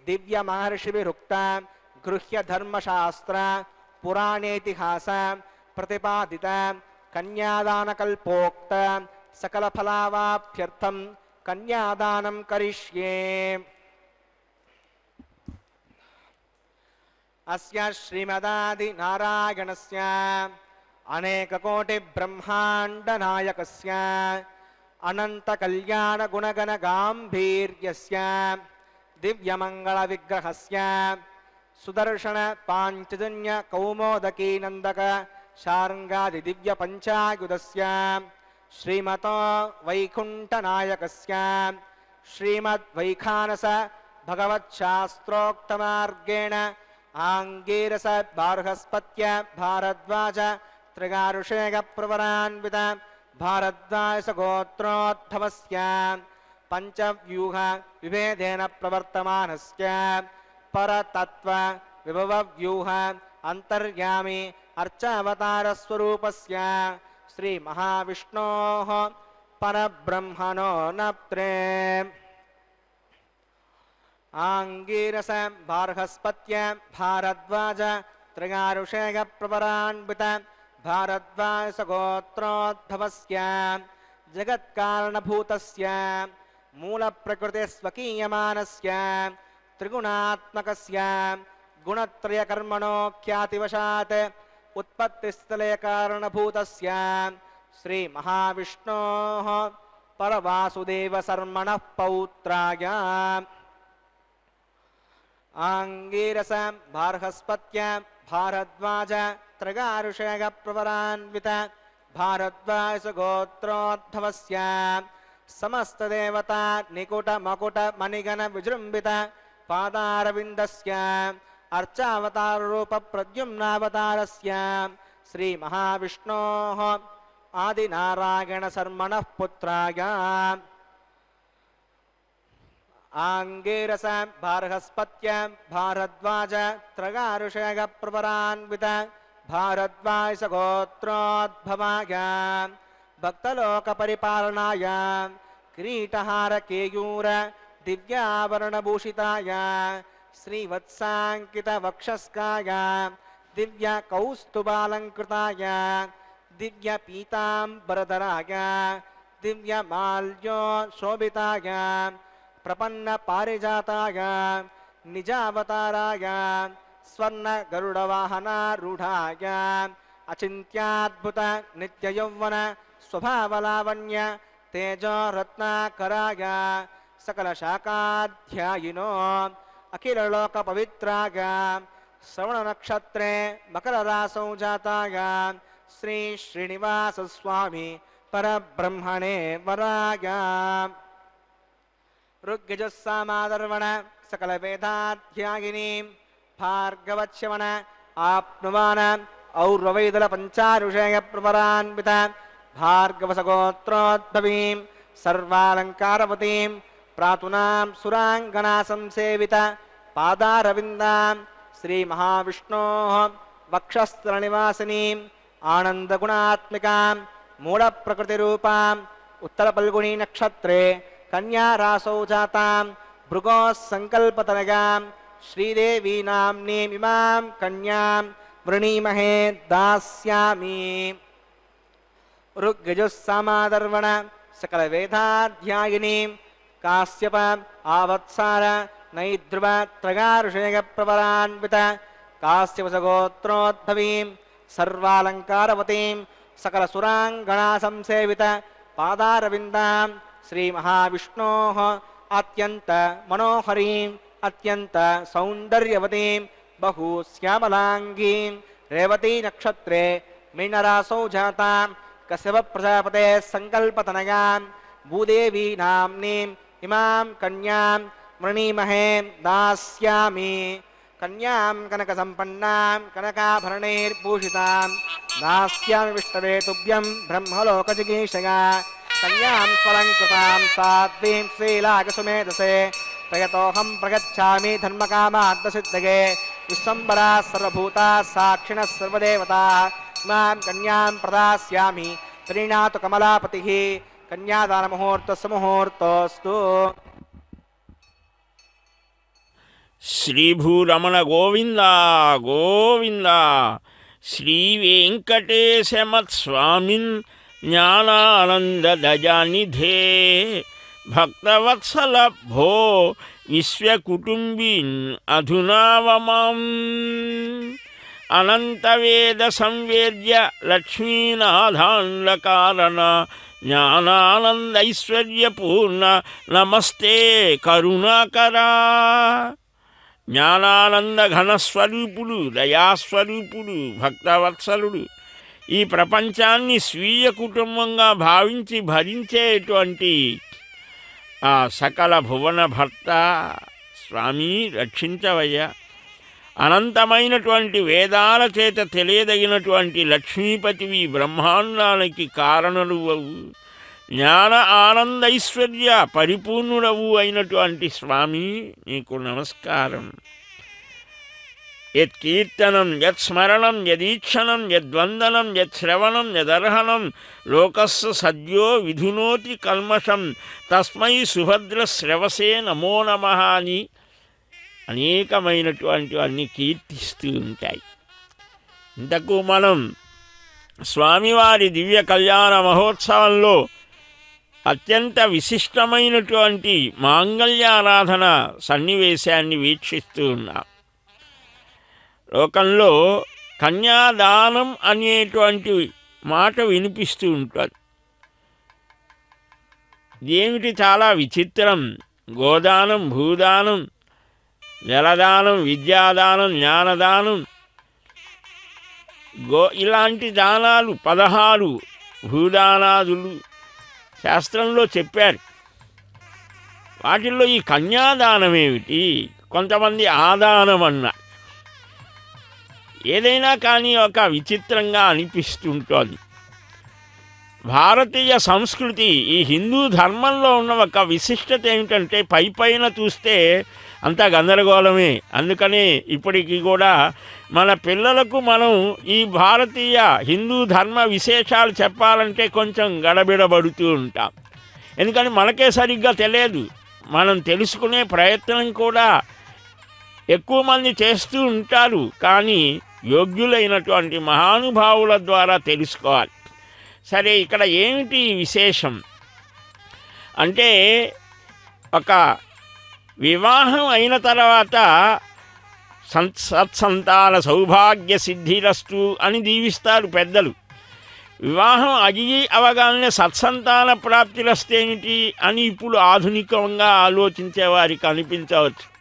[SPEAKER 5] दिव्यमहर्षिभिरुक्त गृह्यधर्मशास्त्र पुराणेतिहास प्रतिपादित कन्यादानकल्पोक्त सकलफलावाप्यर्थं कन्यादानं करिष्ये। अस्य श्रीमदादिनारायणस्य अनेककोटिब्रह्माण्डनायकस्य अनन्तकल्याणगुणगणगाम्भीर्यस्य दिव्यमङ्गलविग्रहस्य सुदर्शन पाञ्चजन्य कौमोदकीनन्दक शार्ङ्गादिदिव्यपञ्चायुधस्य श्रीमतो वैकुण्ठनायकस्य श्रीमद्वैखानस भगवच्छास्त्रोक्तमार्गेण आङ्गीरस बार्हस्पत्य भारद्वाज त्रिगारुषेगप्रवरान्वित भारद्वाजगोत्रोद्भवस्य पञ्चव्यूह विभेदेन प्रवर्तमानस्य परतत्व विभवव्यूह अन्तर्यामी अर्चावतारस्वरूपस्य श्री महाविष्णोः परब्रह्मणो नप्त्रे आङ्गीरस बार्हस्पत्य भारद्वाज त्रिगारुषेगप्रवरान्वित भारद्वाजगोत्रोद्भवस्य जगत्कारणभूतस्य मूलप्रकृतिस्वकीयमानस्य त्रिगुणात्मकस्य गुणत्रयकर्मणो ख्यातिवशात् उत्पत्तिस्थले कारणभूतस्य श्री महाविष्णोः परवासुदेवशर्मणः पौत्राय आङ्गीरस बार्हस्पत्य भारद्वाज त्रिगारुषेगप्रवरान्वित भारद्वाजगोत्रोद्भवस्य समस्तदेवता निकुट मकुट मणिगण विजृम्भित पादारविन्दस्य अर्चावताररूप प्रद्युम्नावतारस्य श्री महाविष्णोः आदिनारायणशर्मणः पुत्राय आङ्गीरस बार्हस्पत्य भारद्वाज त्रिगारुषेगप्रवरान्वित भारद्वाजगोत्रोद्भवाय भक्तलोकपरिपालनाय किरीटहार केयूर दिव्याभरणभूषिताय श्रीवत्साङ्कित वक्षस्काय दिव्य कौस्तुभालङ्कृताय दिव्य पीताम्बरधराय दिव्य माल्यो शोभिताय प्रपन्न पारिजाताय निजावताराय स्वर्ण गरुडवाहनारूढाय अचिन्त्याद्भुत नित्ययौवन स्वभावलावण्य तेजो रत्नाकराय सकलशाकाध्यायिनो अखिललोकपवित्राय श्रवणनक्षत्रे मकररासौ जाताय श्री श्रीनिवासस्वामी परब्रह्मणे वराय ऋग्यजुस्सामादर्वण सकलवेदाध्यायिनीं भार्गवच्यवन आप्नुवान और्वैदलपञ्चारुषेयप्रवरान्वित भार्गवसगोत्रोद्भवीं सर्वालङ्कारवतीं प्रातुनां सुराङ्गनासंसेवित पादारविन्दां श्रीमहाविष्णोः वक्षस्थलनिवासिनीं आनन्दगुणात्मिकां मूलप्रकृतिरूपाम् उत्तरफल्गुणी नक्षत्रे कन्यारासौ जातां भृगोः सङ्कल्पतनयां श्रीदेवी नाम्नीमिमां कन्यां वृणीमहे दास्यामि। ऋग्यजुस्सामादर्वण सकलवेदाध्यायिनीं काश्यप आवत्सार नैध्रुव त्रगाऋषेयप्रवरान्वित काश्यपसगोत्रोद्भवीं सर्वालङ्कारवतीं सकलसुराङ्गणासंसेवित पादारविन्दां श्रीमहाविष्णोः अत्यन्त मनोहरीम् अत्यन्त सौन्दर्यवतीं बहु श्यामलाङ्गीं रेवती नक्षत्रे मीनरासौ जातां कश्यप प्रजापते संकल्पतनयां भूदेवी नाम्नीम् इमां कन्यां वृणीमहे दास्यामि। कन्यां कनकसम्पन्नां कनकाभरणैर्भूषितां दास्यामि विष्णवे तुभ्यं ब्रह्मलोकजिगीषया। कन्यां स्वलङ्कृतां साध्वीं श्रीलाकसुमेधसे प्रयतोऽहं प्रगच्छामि धर्मकामार्थसिद्धये। विश्वम्भरा सर्वभूता साक्षिणः सर्वदेवताः इमां कन्यां प्रदास्यामि। प्रीणातु कमलापतिः। कन्यादानमुहूर्तस्य मुहूर्तोऽस्तु।
[SPEAKER 4] శ్రీభూరమణ గోవింద గోవింద. శ్రీ వెంకటేశమత్స్వామిన్ జ్ఞానానందదజానిధే భక్తవత్సల భో విశ్వకుటుంబిన్ అధునావమాం. అనంతవేద సంవేద్య లక్ష్మీనాథాండకారణ జ్ఞానానందైశ్వర్యపూర్ణ నమస్తే కరుణాకరా. జ్ఞానానంద ఘనస్వరూపుడు దయాస్వరూపుడు భక్తవత్సలుడు ఈ ప్రపంచాన్ని స్వీయ కుటుంబంగా భావించి భరించేటువంటి ఆ సకల భువన భర్త స్వామి రక్షించవయ్యా. అనంతమైనటువంటి వేదాల చేత తెలియదగినటువంటి లక్ష్మీపతివి బ్రహ్మాండానికి కారణుడవు జ్ఞాన ఆనందైశ్వర్య పరిపూర్ణుడవు అయినటువంటి స్వామి నీకు నమస్కారం. యత్కీర్తనం యత్స్మరణం యదీక్షణం యద్వందనం యశ్రవణం యదర్హణం లోకస్య సద్యో విధునోతి కల్మషం తస్మై సుభద్ర శ్రవసే నమో నమః అని అనేకమైనటువంటి అన్ని కీర్తిస్తూ ఉంటాయి. ఇంతకు మనం స్వామివారి దివ్య కళ్యాణ మహోత్సవంలో అత్యంత విశిష్టమైనటువంటి మాంగళ్యారాధన సన్నివేశాన్ని వీక్షిస్తూ ఉన్నాం. లోకంలో కన్యాదానం అనేటువంటి మాట వినిపిస్తూ ఉంటుంది. ఏమిటి చాలా విచిత్రం. గోదానం, భూదానం, జలదానం, విద్యాదానం, జ్ఞానదానం, ఇలాంటి దానాలు 16 భూదానాదులు శాస్త్రంలో చెప్పారు. వాటిల్లో ఈ కన్యాదానం ఏమిటి? కొంతమంది ఆదానం అన్నారు. ఏదైనా కానీ ఒక విచిత్రంగా అనిపిస్తుంటోంది. భారతీయ సంస్కృతి ఈ హిందూ ధర్మంలో ఉన్న ఒక విశిష్టత ఏమిటంటే పైన చూస్తే అంతా గందరగోళమే. అందుకనే ఇప్పటికీ కూడా మన పిల్లలకు మనం ఈ భారతీయ హిందూ ధర్మ విశేషాలు చెప్పాలంటే కొంచెం గడబిడబడుతూ ఉంటాం. ఎందుకని మనకే సరిగ్గా తెలియదు. మనం తెలుసుకునే ప్రయత్నం కూడా ఎక్కువ మంది చేస్తూ ఉంటారు. కానీ యోగ్యులైనటువంటి మహానుభావుల ద్వారా తెలుసుకోవాలి. సరే, ఇక్కడ ఏమిటి విశేషం అంటే, ఒక వివాహం అయిన తర్వాత సత్సంతాన సౌభాగ్య సిద్ధిరస్తు అని దీవిస్తారు పెద్దలు. వివాహం అవగానే సత్సంతాన ప్రాప్తిరస్తేమిటి అని ఇప్పుడు ఆధునికంగా ఆలోచించే వారికి అనిపించవచ్చు.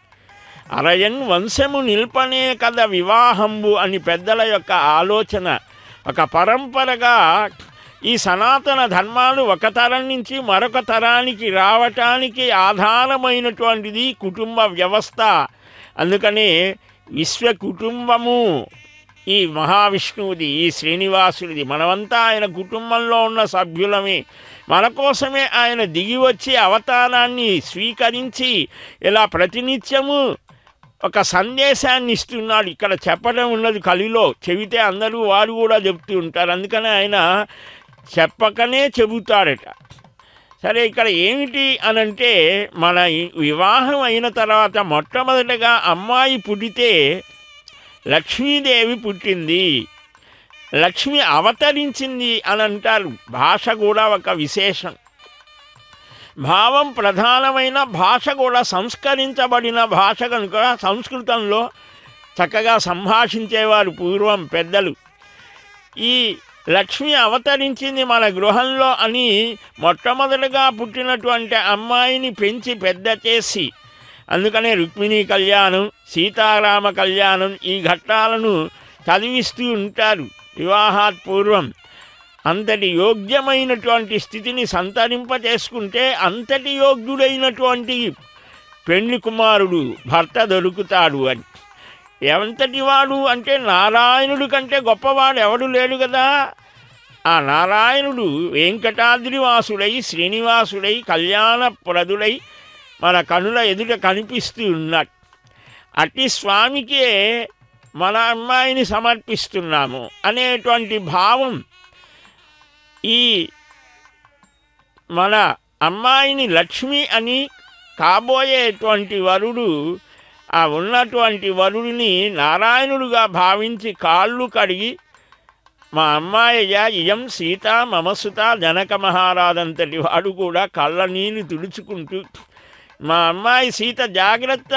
[SPEAKER 4] అరయన్ వంశము నిల్పనే కదా వివాహంబు అని పెద్దల యొక్క ఆలోచన. ఒక పరంపరగా ఈ సనాతన ధర్మాలు ఒక తరం నుంచి మరొక తరానికి రావటానికి ఆధారమైనటువంటిది కుటుంబ వ్యవస్థ. అందుకనే విశ్వ కుటుంబము ఈ మహావిష్ణువుది, ఈ శ్రీనివాసుడిది. మనమంతా ఆయన కుటుంబంలో ఉన్న సభ్యులమే. మన కోసమే ఆయన దిగి వచ్చి అవతారాన్ని స్వీకరించి ఇలా ప్రతినిత్యము ఒక సందేశాన్ని ఇస్తున్నాడు. ఇక్కడ చెప్పడం ఉన్నది కలిలో, చెబితే అందరూ వారు కూడా చెబుతూ ఉంటారు. అందుకనే ఆయన చెప్పకనే చెబుతాడట. సరే, ఇక్కడ ఏమిటి అనంటే మన వివాహం అయిన తర్వాత మొట్టమొదటగా అమ్మాయి పుట్టితే లక్ష్మీదేవి పుట్టింది, లక్ష్మి అవతరించింది అని అంటారు. భాష కూడా ఒక విశేషం, భావం ప్రధానమైన భాష కూడా సంస్కరించబడిన భాష కనుక సంస్కృతంలో చక్కగా సంభాషించేవారు పూర్వం పెద్దలు. ఈ లక్ష్మి అవతరించింది మన గృహంలో అని మొట్టమొదటిగా పుట్టినటువంటి అమ్మాయిని పెంచి పెద్ద చేసి, అందుకనే రుక్మిణీ కళ్యాణం, సీతారామ కళ్యాణం ఈ ఘట్టాలను చదివిస్తూ ఉంటారు వివాహాత్ పూర్వం. అంతటి యోగ్యమైనటువంటి స్థితిని సంతరింపచేసుకుంటే అంతటి యోగ్యుడైనటువంటి పెండ్లి కుమారుడు భర్త దొరుకుతాడు అని. ఎంతటి వాడు అంటే నారాయణుడి కంటే గొప్పవాడు ఎవడు లేడు కదా. ఆ నారాయణుడు వెంకటాద్రివాసుడై శ్రీనివాసుడై కళ్యాణప్రదుడై మన కనుల ఎదుట కనిపిస్తూ ఉన్నాడు. అట్టి స్వామికే మన అమ్మాయిని సమర్పిస్తున్నాము అనేటువంటి భావం ఈ మన అమ్మాయిని లక్ష్మి అని కాబోయేటువంటి వరుడు ఆ ఉన్నటువంటి వరుడిని నారాయణుడుగా భావించి కాళ్ళు కడిగి, మా అమ్మాయ్య ఇయం సీత మమసుత జనక మహారాజంతటి వాడు కూడా కళ్ళ నీళ్ళు తుడుచుకుంటూ, మా అమ్మాయి సీత జాగ్రత్త,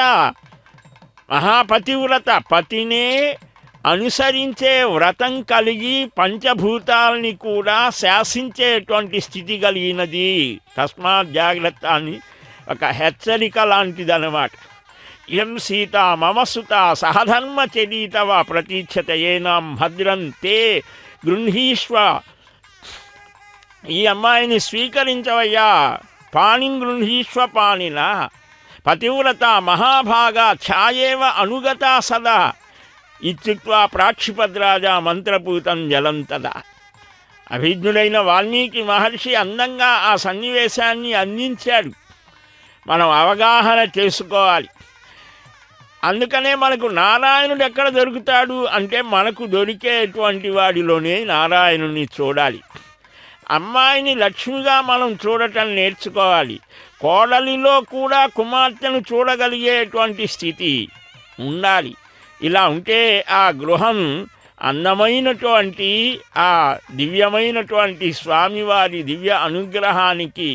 [SPEAKER 4] మహాపతివ్రత, పతినే అనుసరించే వ్రతం కలిగి పంచభూతాలని కూడా శాసించేటువంటి స్థితి కలిగినది, తస్మాత్ జాగ్రత్త అని ఒక హెచ్చరిక లాంటిదన్నమాట. ఇయం సీత మమసుత సహధర్మచరీతవ ప్రతీక్షతయేనాం భద్రం తే గృహీష్వ. ఈ అమ్మాయిని స్వీకరించవయ్యా, పాణిం గృహీష్వ పాణిన, పతివ్రత మహాభాగా ఛాయేవ అనుగత సదా ఇత్యుక్త్వా ప్రాక్షిపద్రాజా మంత్రపూతం జలం తదా. అభిజ్ఞుడైన వాల్మీకి మహర్షి అందంగా ఆ సన్నివేశాన్ని అందించాడు. మనం అవగాహన చేసుకోవాలి. అందుకనే మనకు నారాయణుడు ఎక్కడ దొరుకుతాడు అంటే మనకు దొరికేటువంటి వాడిలోనే నారాయణుని చూడాలి. అమ్మాయిని లక్ష్మిగా మనం చూడటం నేర్చుకోవాలి. కోడలిలో కూడా కుమార్తెను చూడగలిగేటువంటి స్థితి ఉండాలి. ఇలా ఉంటే ఆ గృహం అందమైనటువంటి ఆ దివ్యమైనటువంటి స్వామివారి దివ్య అనుగ్రహానికి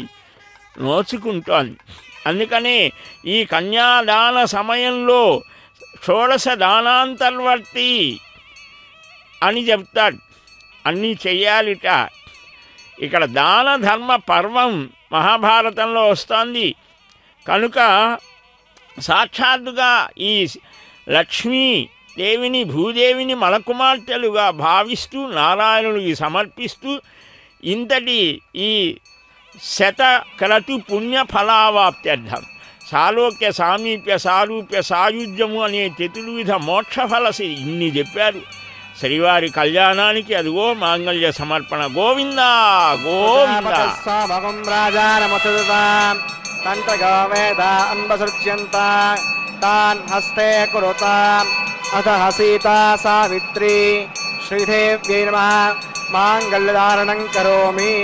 [SPEAKER 4] నోచుకుంటోంది. అందుకనే ఈ కన్యాదాన సమయంలో షోడశ దానాంతర్వర్తి అని చెప్తాడు, అన్నీ చెయ్యాలిట. ఇక్కడ దాన ధర్మ పర్వం మహాభారతంలో వస్తుంది కనుక సాక్షాత్తుగా ఈ లక్ష్మీదేవిని భూదేవిని మన కుమార్తెలుగా భావిస్తూ నారాయణుడికి సమర్పిస్తూ ఇంతటి ఈ శతక్రతు పుణ్యఫలావాప్త్యర్థం సాలోక్య సామీప్య సారూప్య సాయుధ్యము అనే చతుర్విధ మోక్షఫల ఇన్ని చెప్పారు. శ్రీవారి కళ్యాణానికి అదిగో మాంగళ్య సమర్పణ. గోవింద గోవింద.
[SPEAKER 5] తాన్ హస్తే కురుత అథ సీతా సావిత్రి శ్రీదేవ్యై నమః మాంగళ్యధారణం కరోమి.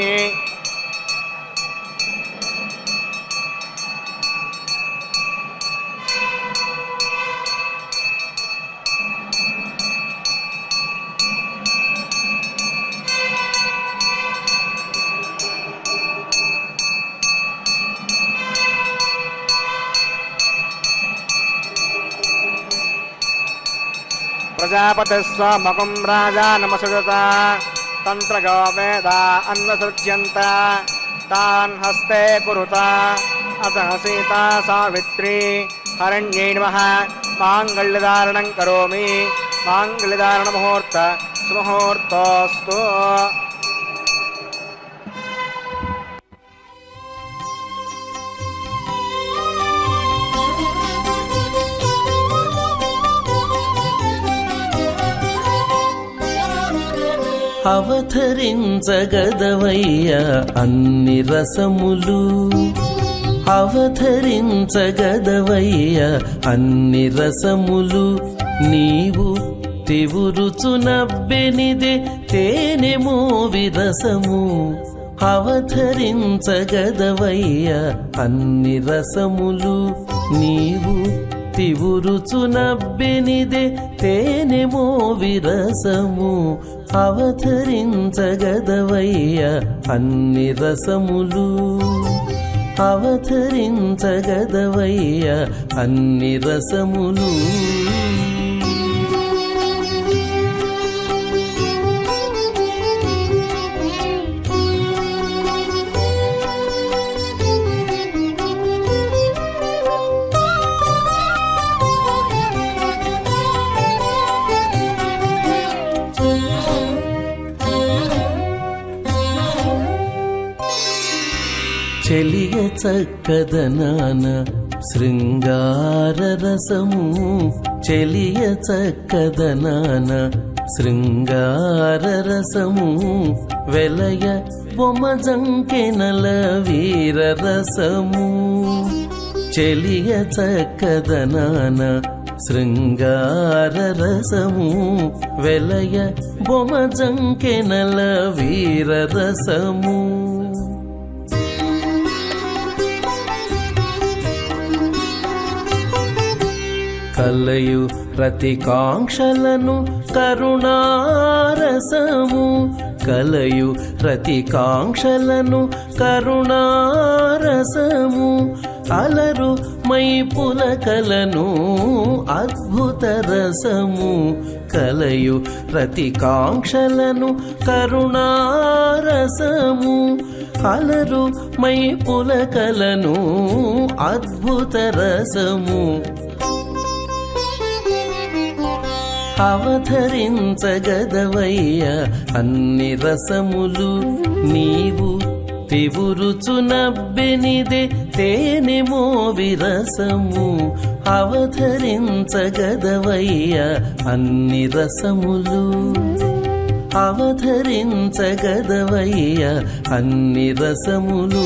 [SPEAKER 5] ప్రజాపతిస్వమకం రాజా నమసుజత తంత్రగో వేద అన్వసృజ్యంత తాన్ హస్తే కురుత అత సీతా సావిత్రి హరణ్యై నమః మాంగళ్యధారణం కరోమి. మాంగళ్యధారణ ముహూర్త సుముహూర్తోస్తు.
[SPEAKER 7] అవతరించగదవయ్య అన్ని రసములు, అవతరించగదవయ్య అన్ని రసములు, నీవు తెవురుచునబ్బెనిదే తేనెమో విరసము, అవతరించగదవయ్య అన్ని రసములు నీవు తివురుచునబ్బెనిదే తేనెమో విరసము అవతరించగదవయ్య అన్ని రసములు అవతరించగదవయ్య అన్ని రసములు చెలియ చక్కదనాన శృంగార రసము చెలియ చక్కదనాన శృంగార రసము వెలయ బొమజంకెనల వీర రసము చెలియ చక్కదనాన శృంగార రసము వెలయ బొమజంకెనల వీర రసము కలయు రతికాంక్షలను కరుణారసము కలయు రతికాంక్షలను కరుణారసము అలరు మై పులకలను అద్భుత రసము కలయు రతికాంక్షలను కరుణారసము అలరు మై పులకలను అద్భుత రసము అవతరించగదవయ్య అన్ని రసములు నీవు తివురుచునబ్బెనిదే తేనెమో విరసము అవతరించగదవయ్య అన్ని రసములు అవతరించగదవయ్య అన్ని రసములు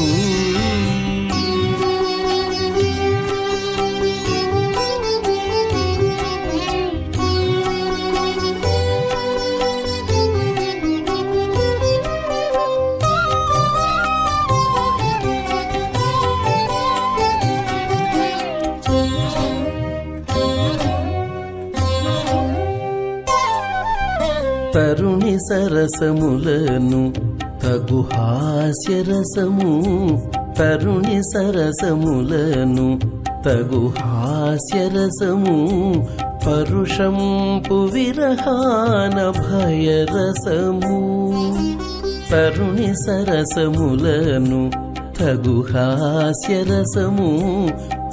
[SPEAKER 7] తరుణి సరసములను తగు హాస్యరసము తరుణి సరసములను తగు హాస్యరసము పరుషంపు విరహాన భయరసము తరుణి సరసములను తగు హాస్యరసము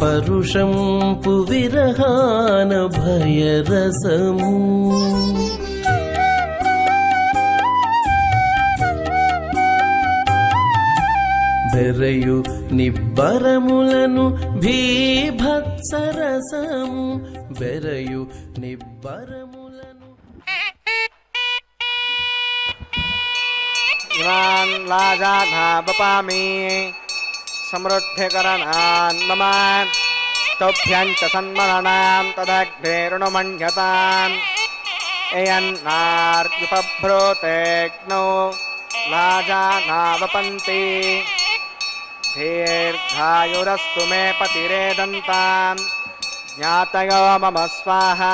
[SPEAKER 7] పరుషంపు విరహాన భయరసము బెరయు నిబ్బరములను భీభత్సరసము బెరయు నిబ్బరములను
[SPEAKER 5] ఇమాన్ లాజాధాపపామి సమృద్ధికరణాన్ మమ తోభ్యంచ సన్మరణాం తదగ్ధేరుణమణ్యతాం ఏయన్నార్యుపభ్రోతేగ్నౌ లాజానావపంతి దీర్ఘాయురస్తు మే పతిరేదంతాం జ్ఞాతయో మమ స్వాహా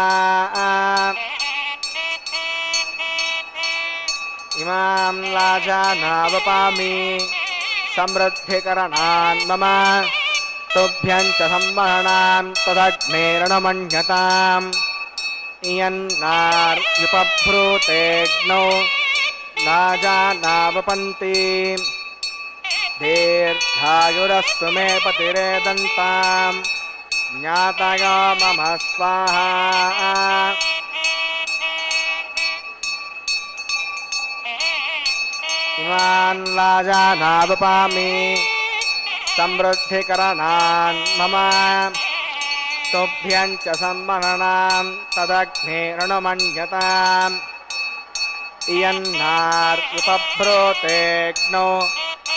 [SPEAKER 5] ఇమాం లాజానావపామి సమృద్ధికరణాన్ మమ తుభ్యంచ సంవహనాం తదగ్నేరణమణ్యతాం ఇయన్నార్యుపభ్రూతేగ్నౌ లాజానావపంతి దీర్ఘాయురస్తు మే పతిరేదంతాం జ్ఞాతయో మమ స్వాహా ఇమాన్ లాజానావపామి సమృద్ధికరణాన్ మమ తుభ్యంచ సంవహనాం తదగ్నేరణమణ్యతాం ఇయన్నార్యుపభ్రూతేగ్నౌ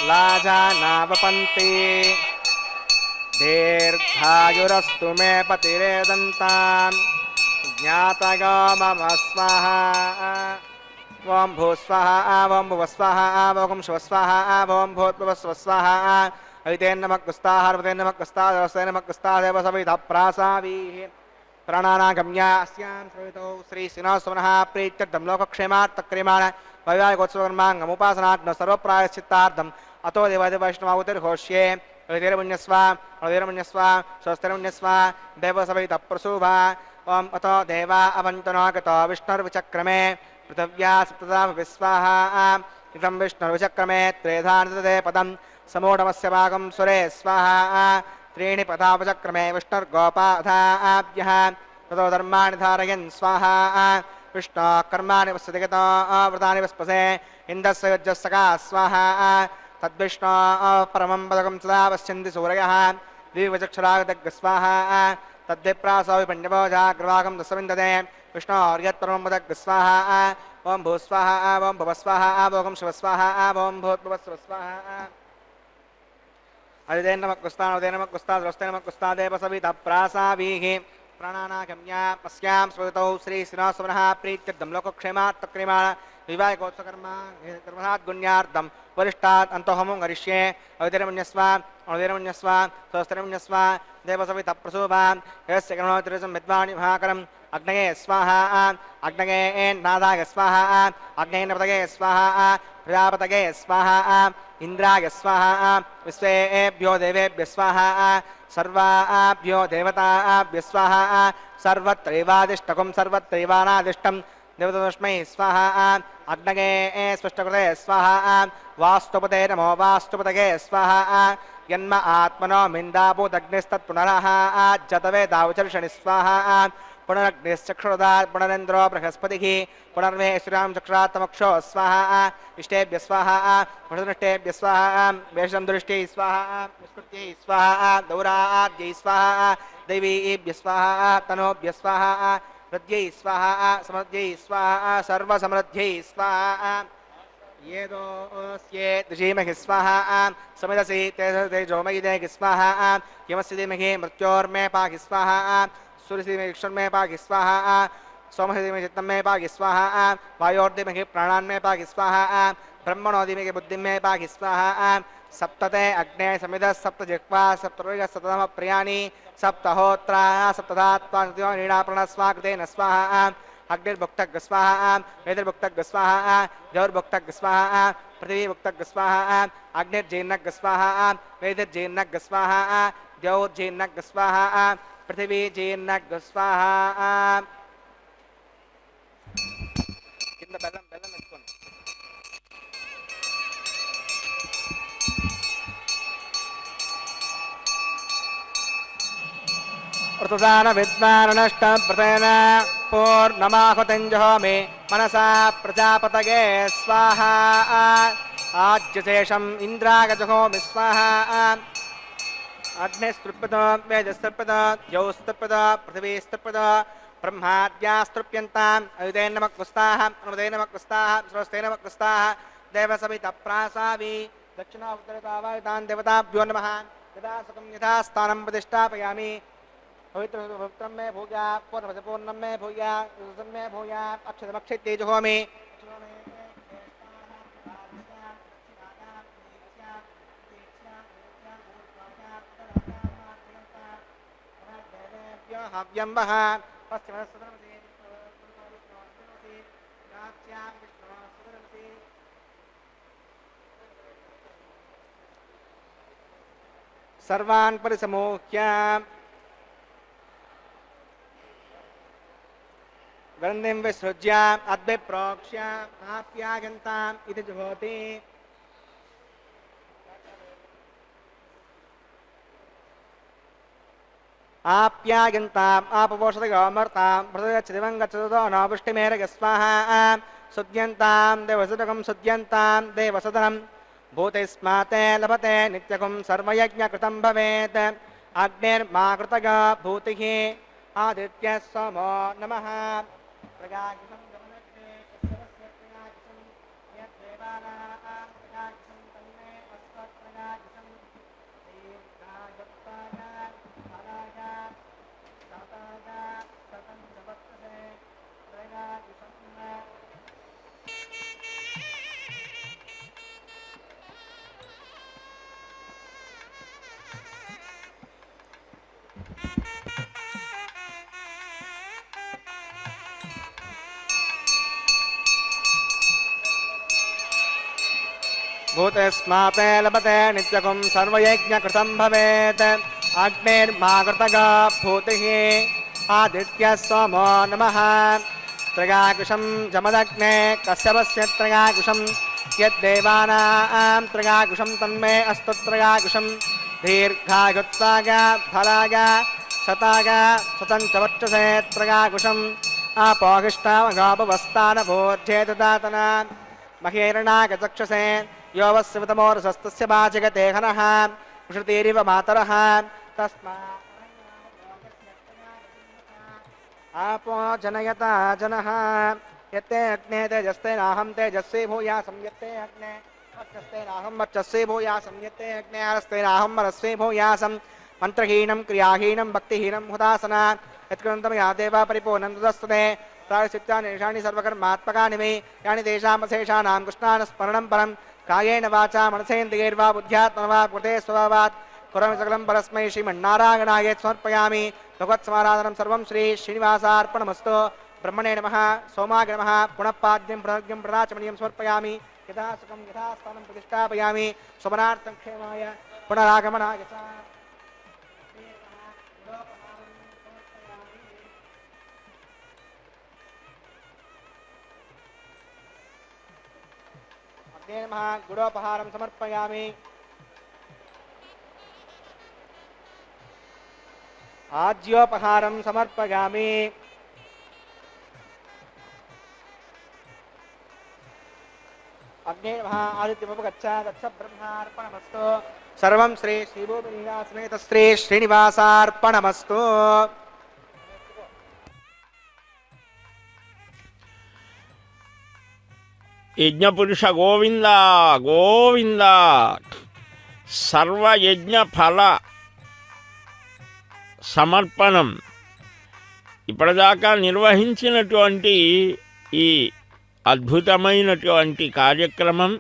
[SPEAKER 5] లాజానావపంతి దీర్ఘాయురస్తు మే పతిరేదంతాం జ్ఞాతయో మమ స్వాహా. ఓం ओम भूस्वाहा ओम भुवस्वाहा ओम शिवस्वाहा ओम भूत्भुवस्वस्वाहा अवितेन नमः कुस्ताः हर्वतेन नमः कुस्ताः दवस्तेन नमः कुस्ताः देव सविता प्रासावीः प्राणानागम्या अस्यां सवितौ श्री श्रीनिवासवनः प्रीत्यर्थं लोकक्षेमार्थक्रियमाण वैवाहिकोत्सवकर्माङ्गमुपासनात् न सर्वप्रायश्चित्तार्थम् अतो देवादिवैष्णवाहुतिर्घोष्ये अवितेर्मुण्यस्वा अवितेर्मुण्यस्वा स्वस्तिर्मुण्यस्वा देव सविता प्रसूभा ओम अतो देवा अवन्तनो गतो विष्णुर्विचक्रमे पृथिव्या सप्तदा विस्वाहा इदं विष्णुर्विचक्रमे त्रेधानदे पदं समूढमस्य भागं सुरे स्वाहा त्रीणि पदावचक्रमे विष्णुर्गोपाधाभ्यः ततो धर्माणि धारयन् स्वाहा विष्णो कर्माणि वसतिगतो व्रतानि वस्पसे इन्दस्य युज्यस्सका स्वाहा तद्विष्णो परमं पदकं सदा पश्यन्ति सूरयः द्विवचक्षुरागतग् स्वाहा तद्विप्रासो विपण्यवो जाग्रवागं दशविन्दते विष्णोर्यत्परमं पदग् स्वाहा ओम भूस्वाहा ओम भुवस्वाहा ओम शिवस्वाहा ओम भूत्भुवस्वस्वाहा अदितेन नमः कुस्ताः अदितेन नमः कुस्ताः द्रष्टेन नमः कुस्ताः देव सविता प्रासावीः प्राणानागम्या अस्यां स्मृतौ श्री श्रीनिवासवनः प्रीत्यर्थं लोकक्षेमार्थक्रियमाण वैवाहिकोत्सवकर्मात् गुण्यार्थं वरिष्ठात् अन्तोहमं करिष्ये अवितेर्मुण्यस्वा स्वस्तिर्मुण्यस्वा देव सविता प्रसूभा यस्य कर्मणोत्तरं विद्वानि महाकरम् अग्नये स्वाहा अग्नये नादाय स्वाहा अग्नेन पतये स्वाहा प्रजापतये स्वाहा इंद्राय स्वाहा विश्वेभ्यो देवेभ्यः स्वाहा सर्वाभ्यो देवताभ्यः स्वाहा सर्वत्रैवादिष्टकं सर्वत्रैवानादिष्टं देवतस्मै स्वाहा अग्नये स्पष्टकृते स्वाहा वास्तुपते नमो वास्तुपतये स्वाहा यन्म आत्मनो मिन्दाभूदग्निस्तत्पुनरः जतवे दावचर्षणि स्वाहा पुनरग्निश्चक्षुरदात् पुनरेन्द्रो बृहस्पतिः पुनर्वे श्रीराम चक्षुरात्मक्षो स्वाहा इष्टेभ्यः स्वाहा पुनर्निष्टेभ्यः स्वाहा वेषं दृष्टि स्वाहा विस्मृत्यै स्वाहा दौराद्यै स्वाहा दैवीभ्यः स्वाहा तनोभ्यः स्वाहा हृद्यै स्वाहा समृद्ध्यै स्वाहा सर्वसमृद्ध्यै स्वाहा येदोस्ये दृशीमहि स्वाहा समिदसि तेजोमयि देहि स्वाहा यमस्य धीमहि मृत्योर्मे पाहि स्वाहा सूर्यधीमहि क्षुन्मे पाहि स्वाहा सोमधीमहि चित्तं मे पाहि स्वाहा वायोर्धीमहि प्राणान् मे पाहि स्वाहा ब्रह्मणो धीमहि बुद्धिं मे पाहि स्वाहा सप्तते अग्ने समिधः सप्तजिह्वा सप्तऋगः सप्ततमः प्रियाणि सप्तहोत्राः सप्तधात्वा नीडाप्रणस्वाकृतेन स्वाहा अग्निर्भुक्तग् स्वाहा वेदिर्भुक्तग् स्वाहा जौर्भुक्तग् स्वाहा पृथिवीभुक्तग् स्वाहा अग्निर्जीर्णग् स्वाहा वेदिर्जीर्णग् स्वाहा द्यौर्जीर्णग् स्वाहा पृथिवीजीर्णग् स्वाहा కింద బెల్లం బెల్లం ఎత్తుకోండి ऋतुदान विद्वानष्ट प्रतेन पूर्णमाहुतिञ्जहोमि मनसा प्रजापतये स्वाहा आज्यशेषम् इन्द्रागजहोमि स्वाहा अग्निस्तृप्यत वेदस्तृप्यत द्यौस्तृप्यत पृथिवीस्तृप्यत ब्रह्माद्यास्तृप्यन्ताम् अयुतेन नमः कुस्ताः अनुदेन नमः कुस्ताः स्वस्तेन नमः कुस्ताः देवसविता प्रासावी दक्षिणोत्तरतावायुतान् देवताभ्यो नमः यदा सुखं यथा स्थानं प्रतिष्ठापयामि पवित्रं मे भूया पूर्णं मे भूया मे भूया अक्षतमक्षितेजहोमि हव्यं वः सर्वान् परिसमूह्य गन्धिं विसृज्य अद्भिप्रोक्ष्य आप्यागन्ताम् इति जुहोति आप्यागन्ताम् आपपोषदगमर्ताम् प्रदगच्छदिवं गच्छतो अनावृष्टिमेरग स्वाहा सुद्यन्तां देवसदकं सुद्यन्तां देवसदनं भूतिस्माते लभते नित्यकं सर्वयज्ञकृतं भवेत् अग्निर्मा कृतग भूतिः आदित्य सोमो नमः प्रगागितं गमनग्ने तत्सवस्य प्रगागितं यद्देवानाः प्रगागितं तन्मे अस्मत्प्रगागितं दीर्घायुक्ताय फलाय सताय सतं च वर्तते प्रगागितं भूतस्माते लभते नित्यकुं सर्वयज्ञकृतं भवेत् अग्निर्माकृतगा भूतिः आदित्यः सोमो नमः त्रयाकुशं जमदग्ने कश्यपस्य त्रयाकुशं यद्देवानां त्रयाकुशं तन्मे अस्तु त्रयाकुशं दीर्घायुत्वाग फलाग शताग शतं च वर्चसे त्रयाकुशम् आपोहिष्टामगापवस्तानभोज्ये ददातना महेरणागचक्षसे यो वस्य वितमोरसस्तस्य वाचगते हनः उषतीरिव मातरः तस्मात् आपो जनयता जनः यत्ते अग्ने तेजस्ते नाहं तेजस्वी भूयासं यत्ते अग्ने वर्चस्ते नाहं वर्चस्वी भूयासं यत्ते अग्ने हरस्ते नाहं हरस्वी भूयासं मंत्रहीनं क्रियाहीनं भक्तिहीनं हुदासना यत्कृतं या देवा परिपूर्णं तदस्तुते प्रायश्चित्तानि निशानि सर्वकर्मात्मकानि मे यानि तेषामशेषाणां कृष्णानुस्मरणं परं कायेन वाचा मनसेन्द्रियैर्वा बुद्ध्यात्मना वा कृते स्वभावात् करोमि सकलं परस्मै श्रीमन्नारायणाय समर्पयामि भगवत्समाराधनं सर्वं श्री श्रीनिवासार्पणमस्तु ब्रह्मणे नमः सोमाय नमः पुनः पाद्यं प्रज्ञं प्रणाचमनीयं समर्पयामि यथा सुखं यथा स्थानं प्रतिष्ठापयामि स्वमनार्थं क्षेमाय पुनरागमनाय च नमः गुडोपहारं समर्पयामि आज्योपहारं समर्पयामि अग्ने नमः आदित्यमुपगच्छ तच्च ब्रह्मार्पणमस्तु सर्वं श्री श्रीभूमिनिवासमेत श्री श्रीनिवासार्पणमस्तु
[SPEAKER 4] యజ్ఞపురుష గోవింద గోవింద సర్వయజ్ఞ ఫల సమర్పణం. ఇప్పటిదాకా నిర్వహించినటువంటి ఈ అద్భుతమైనటువంటి కార్యక్రమం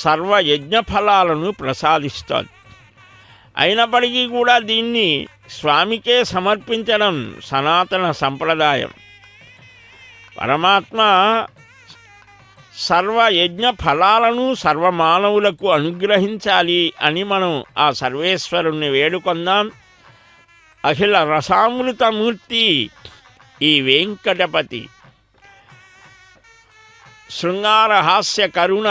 [SPEAKER 4] సర్వయజ్ఞ ఫలాలను ప్రసాదిస్తుంది. అయినప్పటికీ కూడా దీన్ని స్వామికే సమర్పించడం సనాతన సంప్రదాయం. పరమాత్మ సర్వయజ్ఞ ఫలాలను సర్వమానవులకు అనుగ్రహించాలి అని మనం ఆ సర్వేశ్వరుణ్ణి వేడుకొందాం. అఖిల రసామృతమూర్తి ఈ వెంకటపతి శృంగార హాస్య కరుణ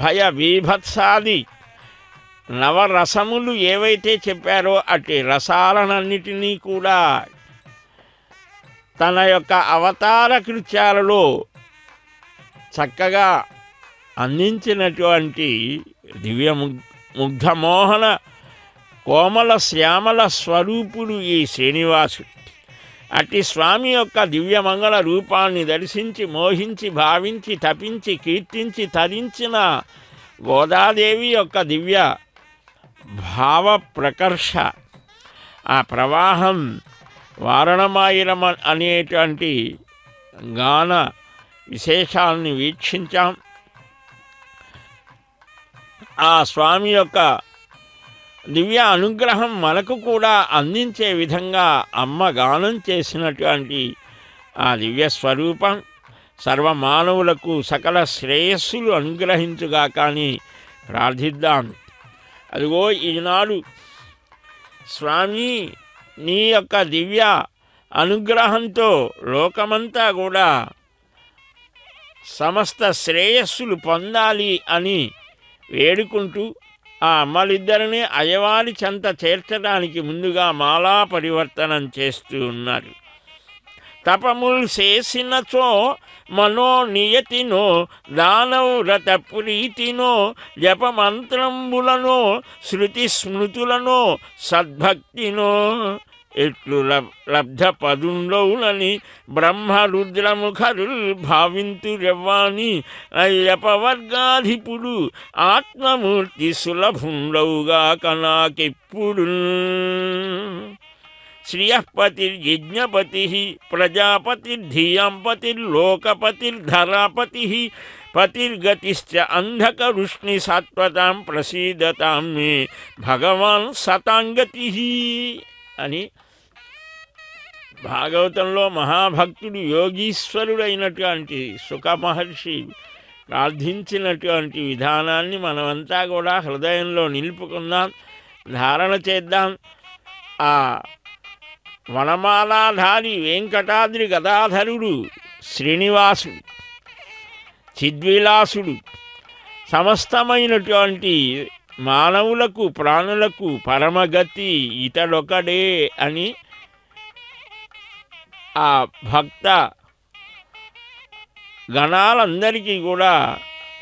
[SPEAKER 4] భయ బీభత్సాది నవరసములు ఏవైతే చెప్పారో అట్టి రసాలనన్నిటినీ కూడా తన యొక్క అవతార కృత్యాలలో చక్కగా అందించినటువంటి దివ్య ముగ్ధమోహన కోమల శ్యామల స్వరూపుడు ఈ శ్రీనివాసుడు. అట్టి స్వామి యొక్క దివ్యమంగళ రూపాన్ని దర్శించి మోహించి భావించి తపించి కీర్తించి తరించిన గోదాదేవి యొక్క దివ్య భావ ప్రకర్ష ఆ ప్రవాహం వారణమాయిరం అనేటువంటి గాన విశేషాలని వీక్షించాం. ఆ స్వామి యొక్క దివ్య అనుగ్రహం మనకు కూడా అందించే విధంగా అమ్మ గానం చేసినటువంటి ఆ దివ్య స్వరూపం సర్వమానవులకు సకల శ్రేయస్సులు అనుగ్రహించుగా కానీ ప్రార్థిద్దాం. అదిగో ఈనాడు స్వామి నీ యొక్క దివ్య అనుగ్రహంతో లోకమంతా కూడా సమస్త శ్రేయస్సులు పొందాలి అని వేడుకుంటూ ఆ అమ్మలిద్దరినీ అయ్యవారి చెంత చేర్చడానికి ముందుగా మాలా పరివర్తనం చేస్తూ ఉన్నారు. తపములు చేసినచో మనోనియతినో దానవ్రత ప్రీతినో జపమంత్రంబులనో శృతి స్మృతులనో సద్భక్తినో ఎట్లు లబ్ధ పదుండవులని బ్రహ్మరుద్రముఖరుల్ భావింతురెవ్వాని అయ్యపవర్గాధిపుడు ఆత్మమూర్తి సులభుండవుగా కనాకెప్పుడు శ్రియపతిర్యజ్ఞపతి ప్రజాపతిర్ధియాంపతిర్లోకపతిర్ధరాపతి పతిర్గతిశ్చ అంధకరుష్ణి సాత్వతాం ప్రసీదతాం మే భగవాన్ సతాంగతి అని భాగవతంలో మహాభక్తుడు యోగీశ్వరుడైనటువంటి సుఖ మహర్షి ప్రార్థించినటువంటి విధానాన్ని మనమంతా కూడా హృదయంలో నిలుపుకుందాం, ధారణ చేద్దాం. ఆ వనమాలాధారి వెంకటాద్రి గదాధరుడు శ్రీనివాసుడు, చిద్విలాసుడు, సమస్తమైనటువంటి మానవులకు ప్రాణులకు పరమగతి ఇతడొకడే అని ఆ భక్త గణాలందరికీ కూడా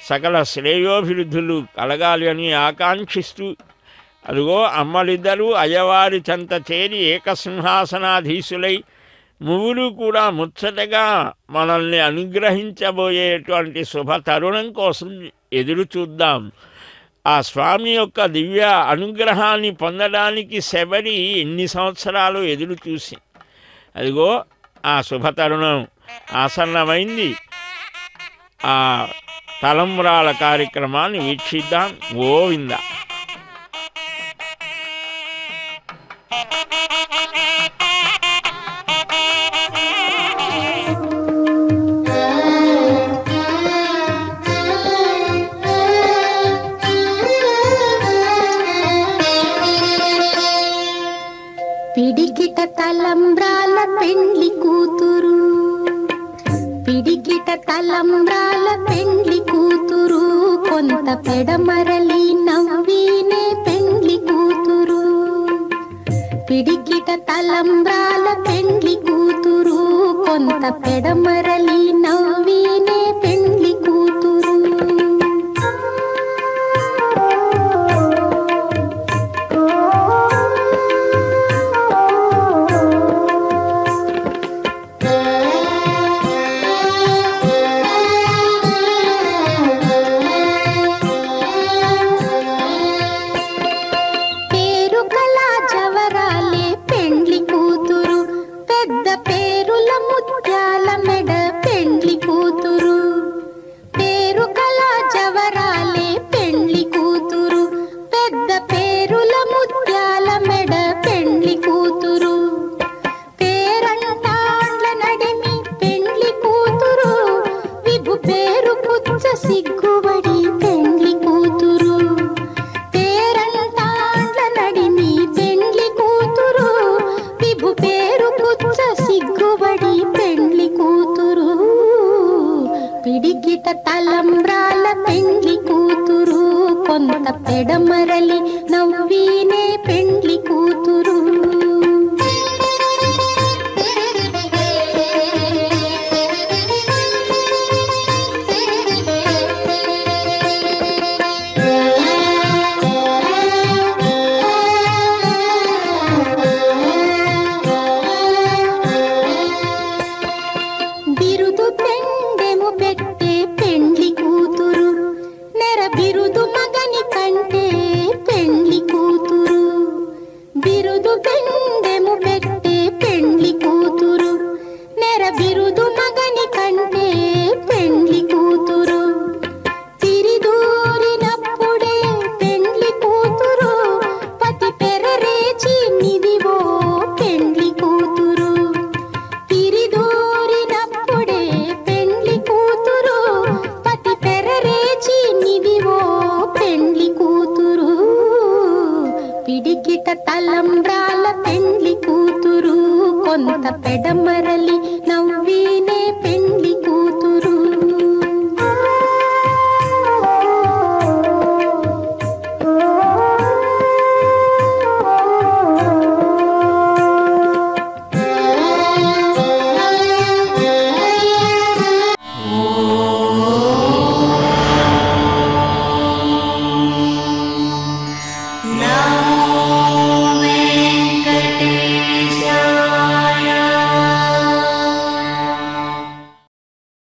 [SPEAKER 4] సకల శ్రేయోభివృద్ధులు కలగాలి అని ఆకాంక్షిస్తూ, అదిగో అమ్మలిద్దరూ అయ్యవారి చెంత చేరి ఏకసింహాసనాధీశులై మువ్వులు కూడా ముచ్చటగా మనల్ని అనుగ్రహించబోయేటువంటి శుభ తరుణం కోసం ఎదురు చూద్దాం. ఆ స్వామి యొక్క దివ్య అనుగ్రహాన్ని పొందడానికి శబరి ఎన్ని సంవత్సరాలు ఎదురు చూసి, అదిగో ఆ శుభతరుణం ఆసన్నమైంది. ఆ తలంబ్రాల కార్యక్రమాన్ని వీక్షిద్దాం. గోవింద.
[SPEAKER 6] పిడికిట తలంబ్రాల పెండ్లి కూతురు, పిడికిట తలంబ్రాల పెండ్లి కూతురు, కొంత పెడమరలి నవ్వినే పెండ్లి కూతురు. పిడికిట తలంబ్రాల పెండ్లి కూతురు, కొంత పెడమరలి నవ్వినే పెండ్లి కూతురు. తలంబ్రాల పెండ్లి కూతురు, కొంత పెడమరలి నవ్వినే పెండ్లి కూతురు.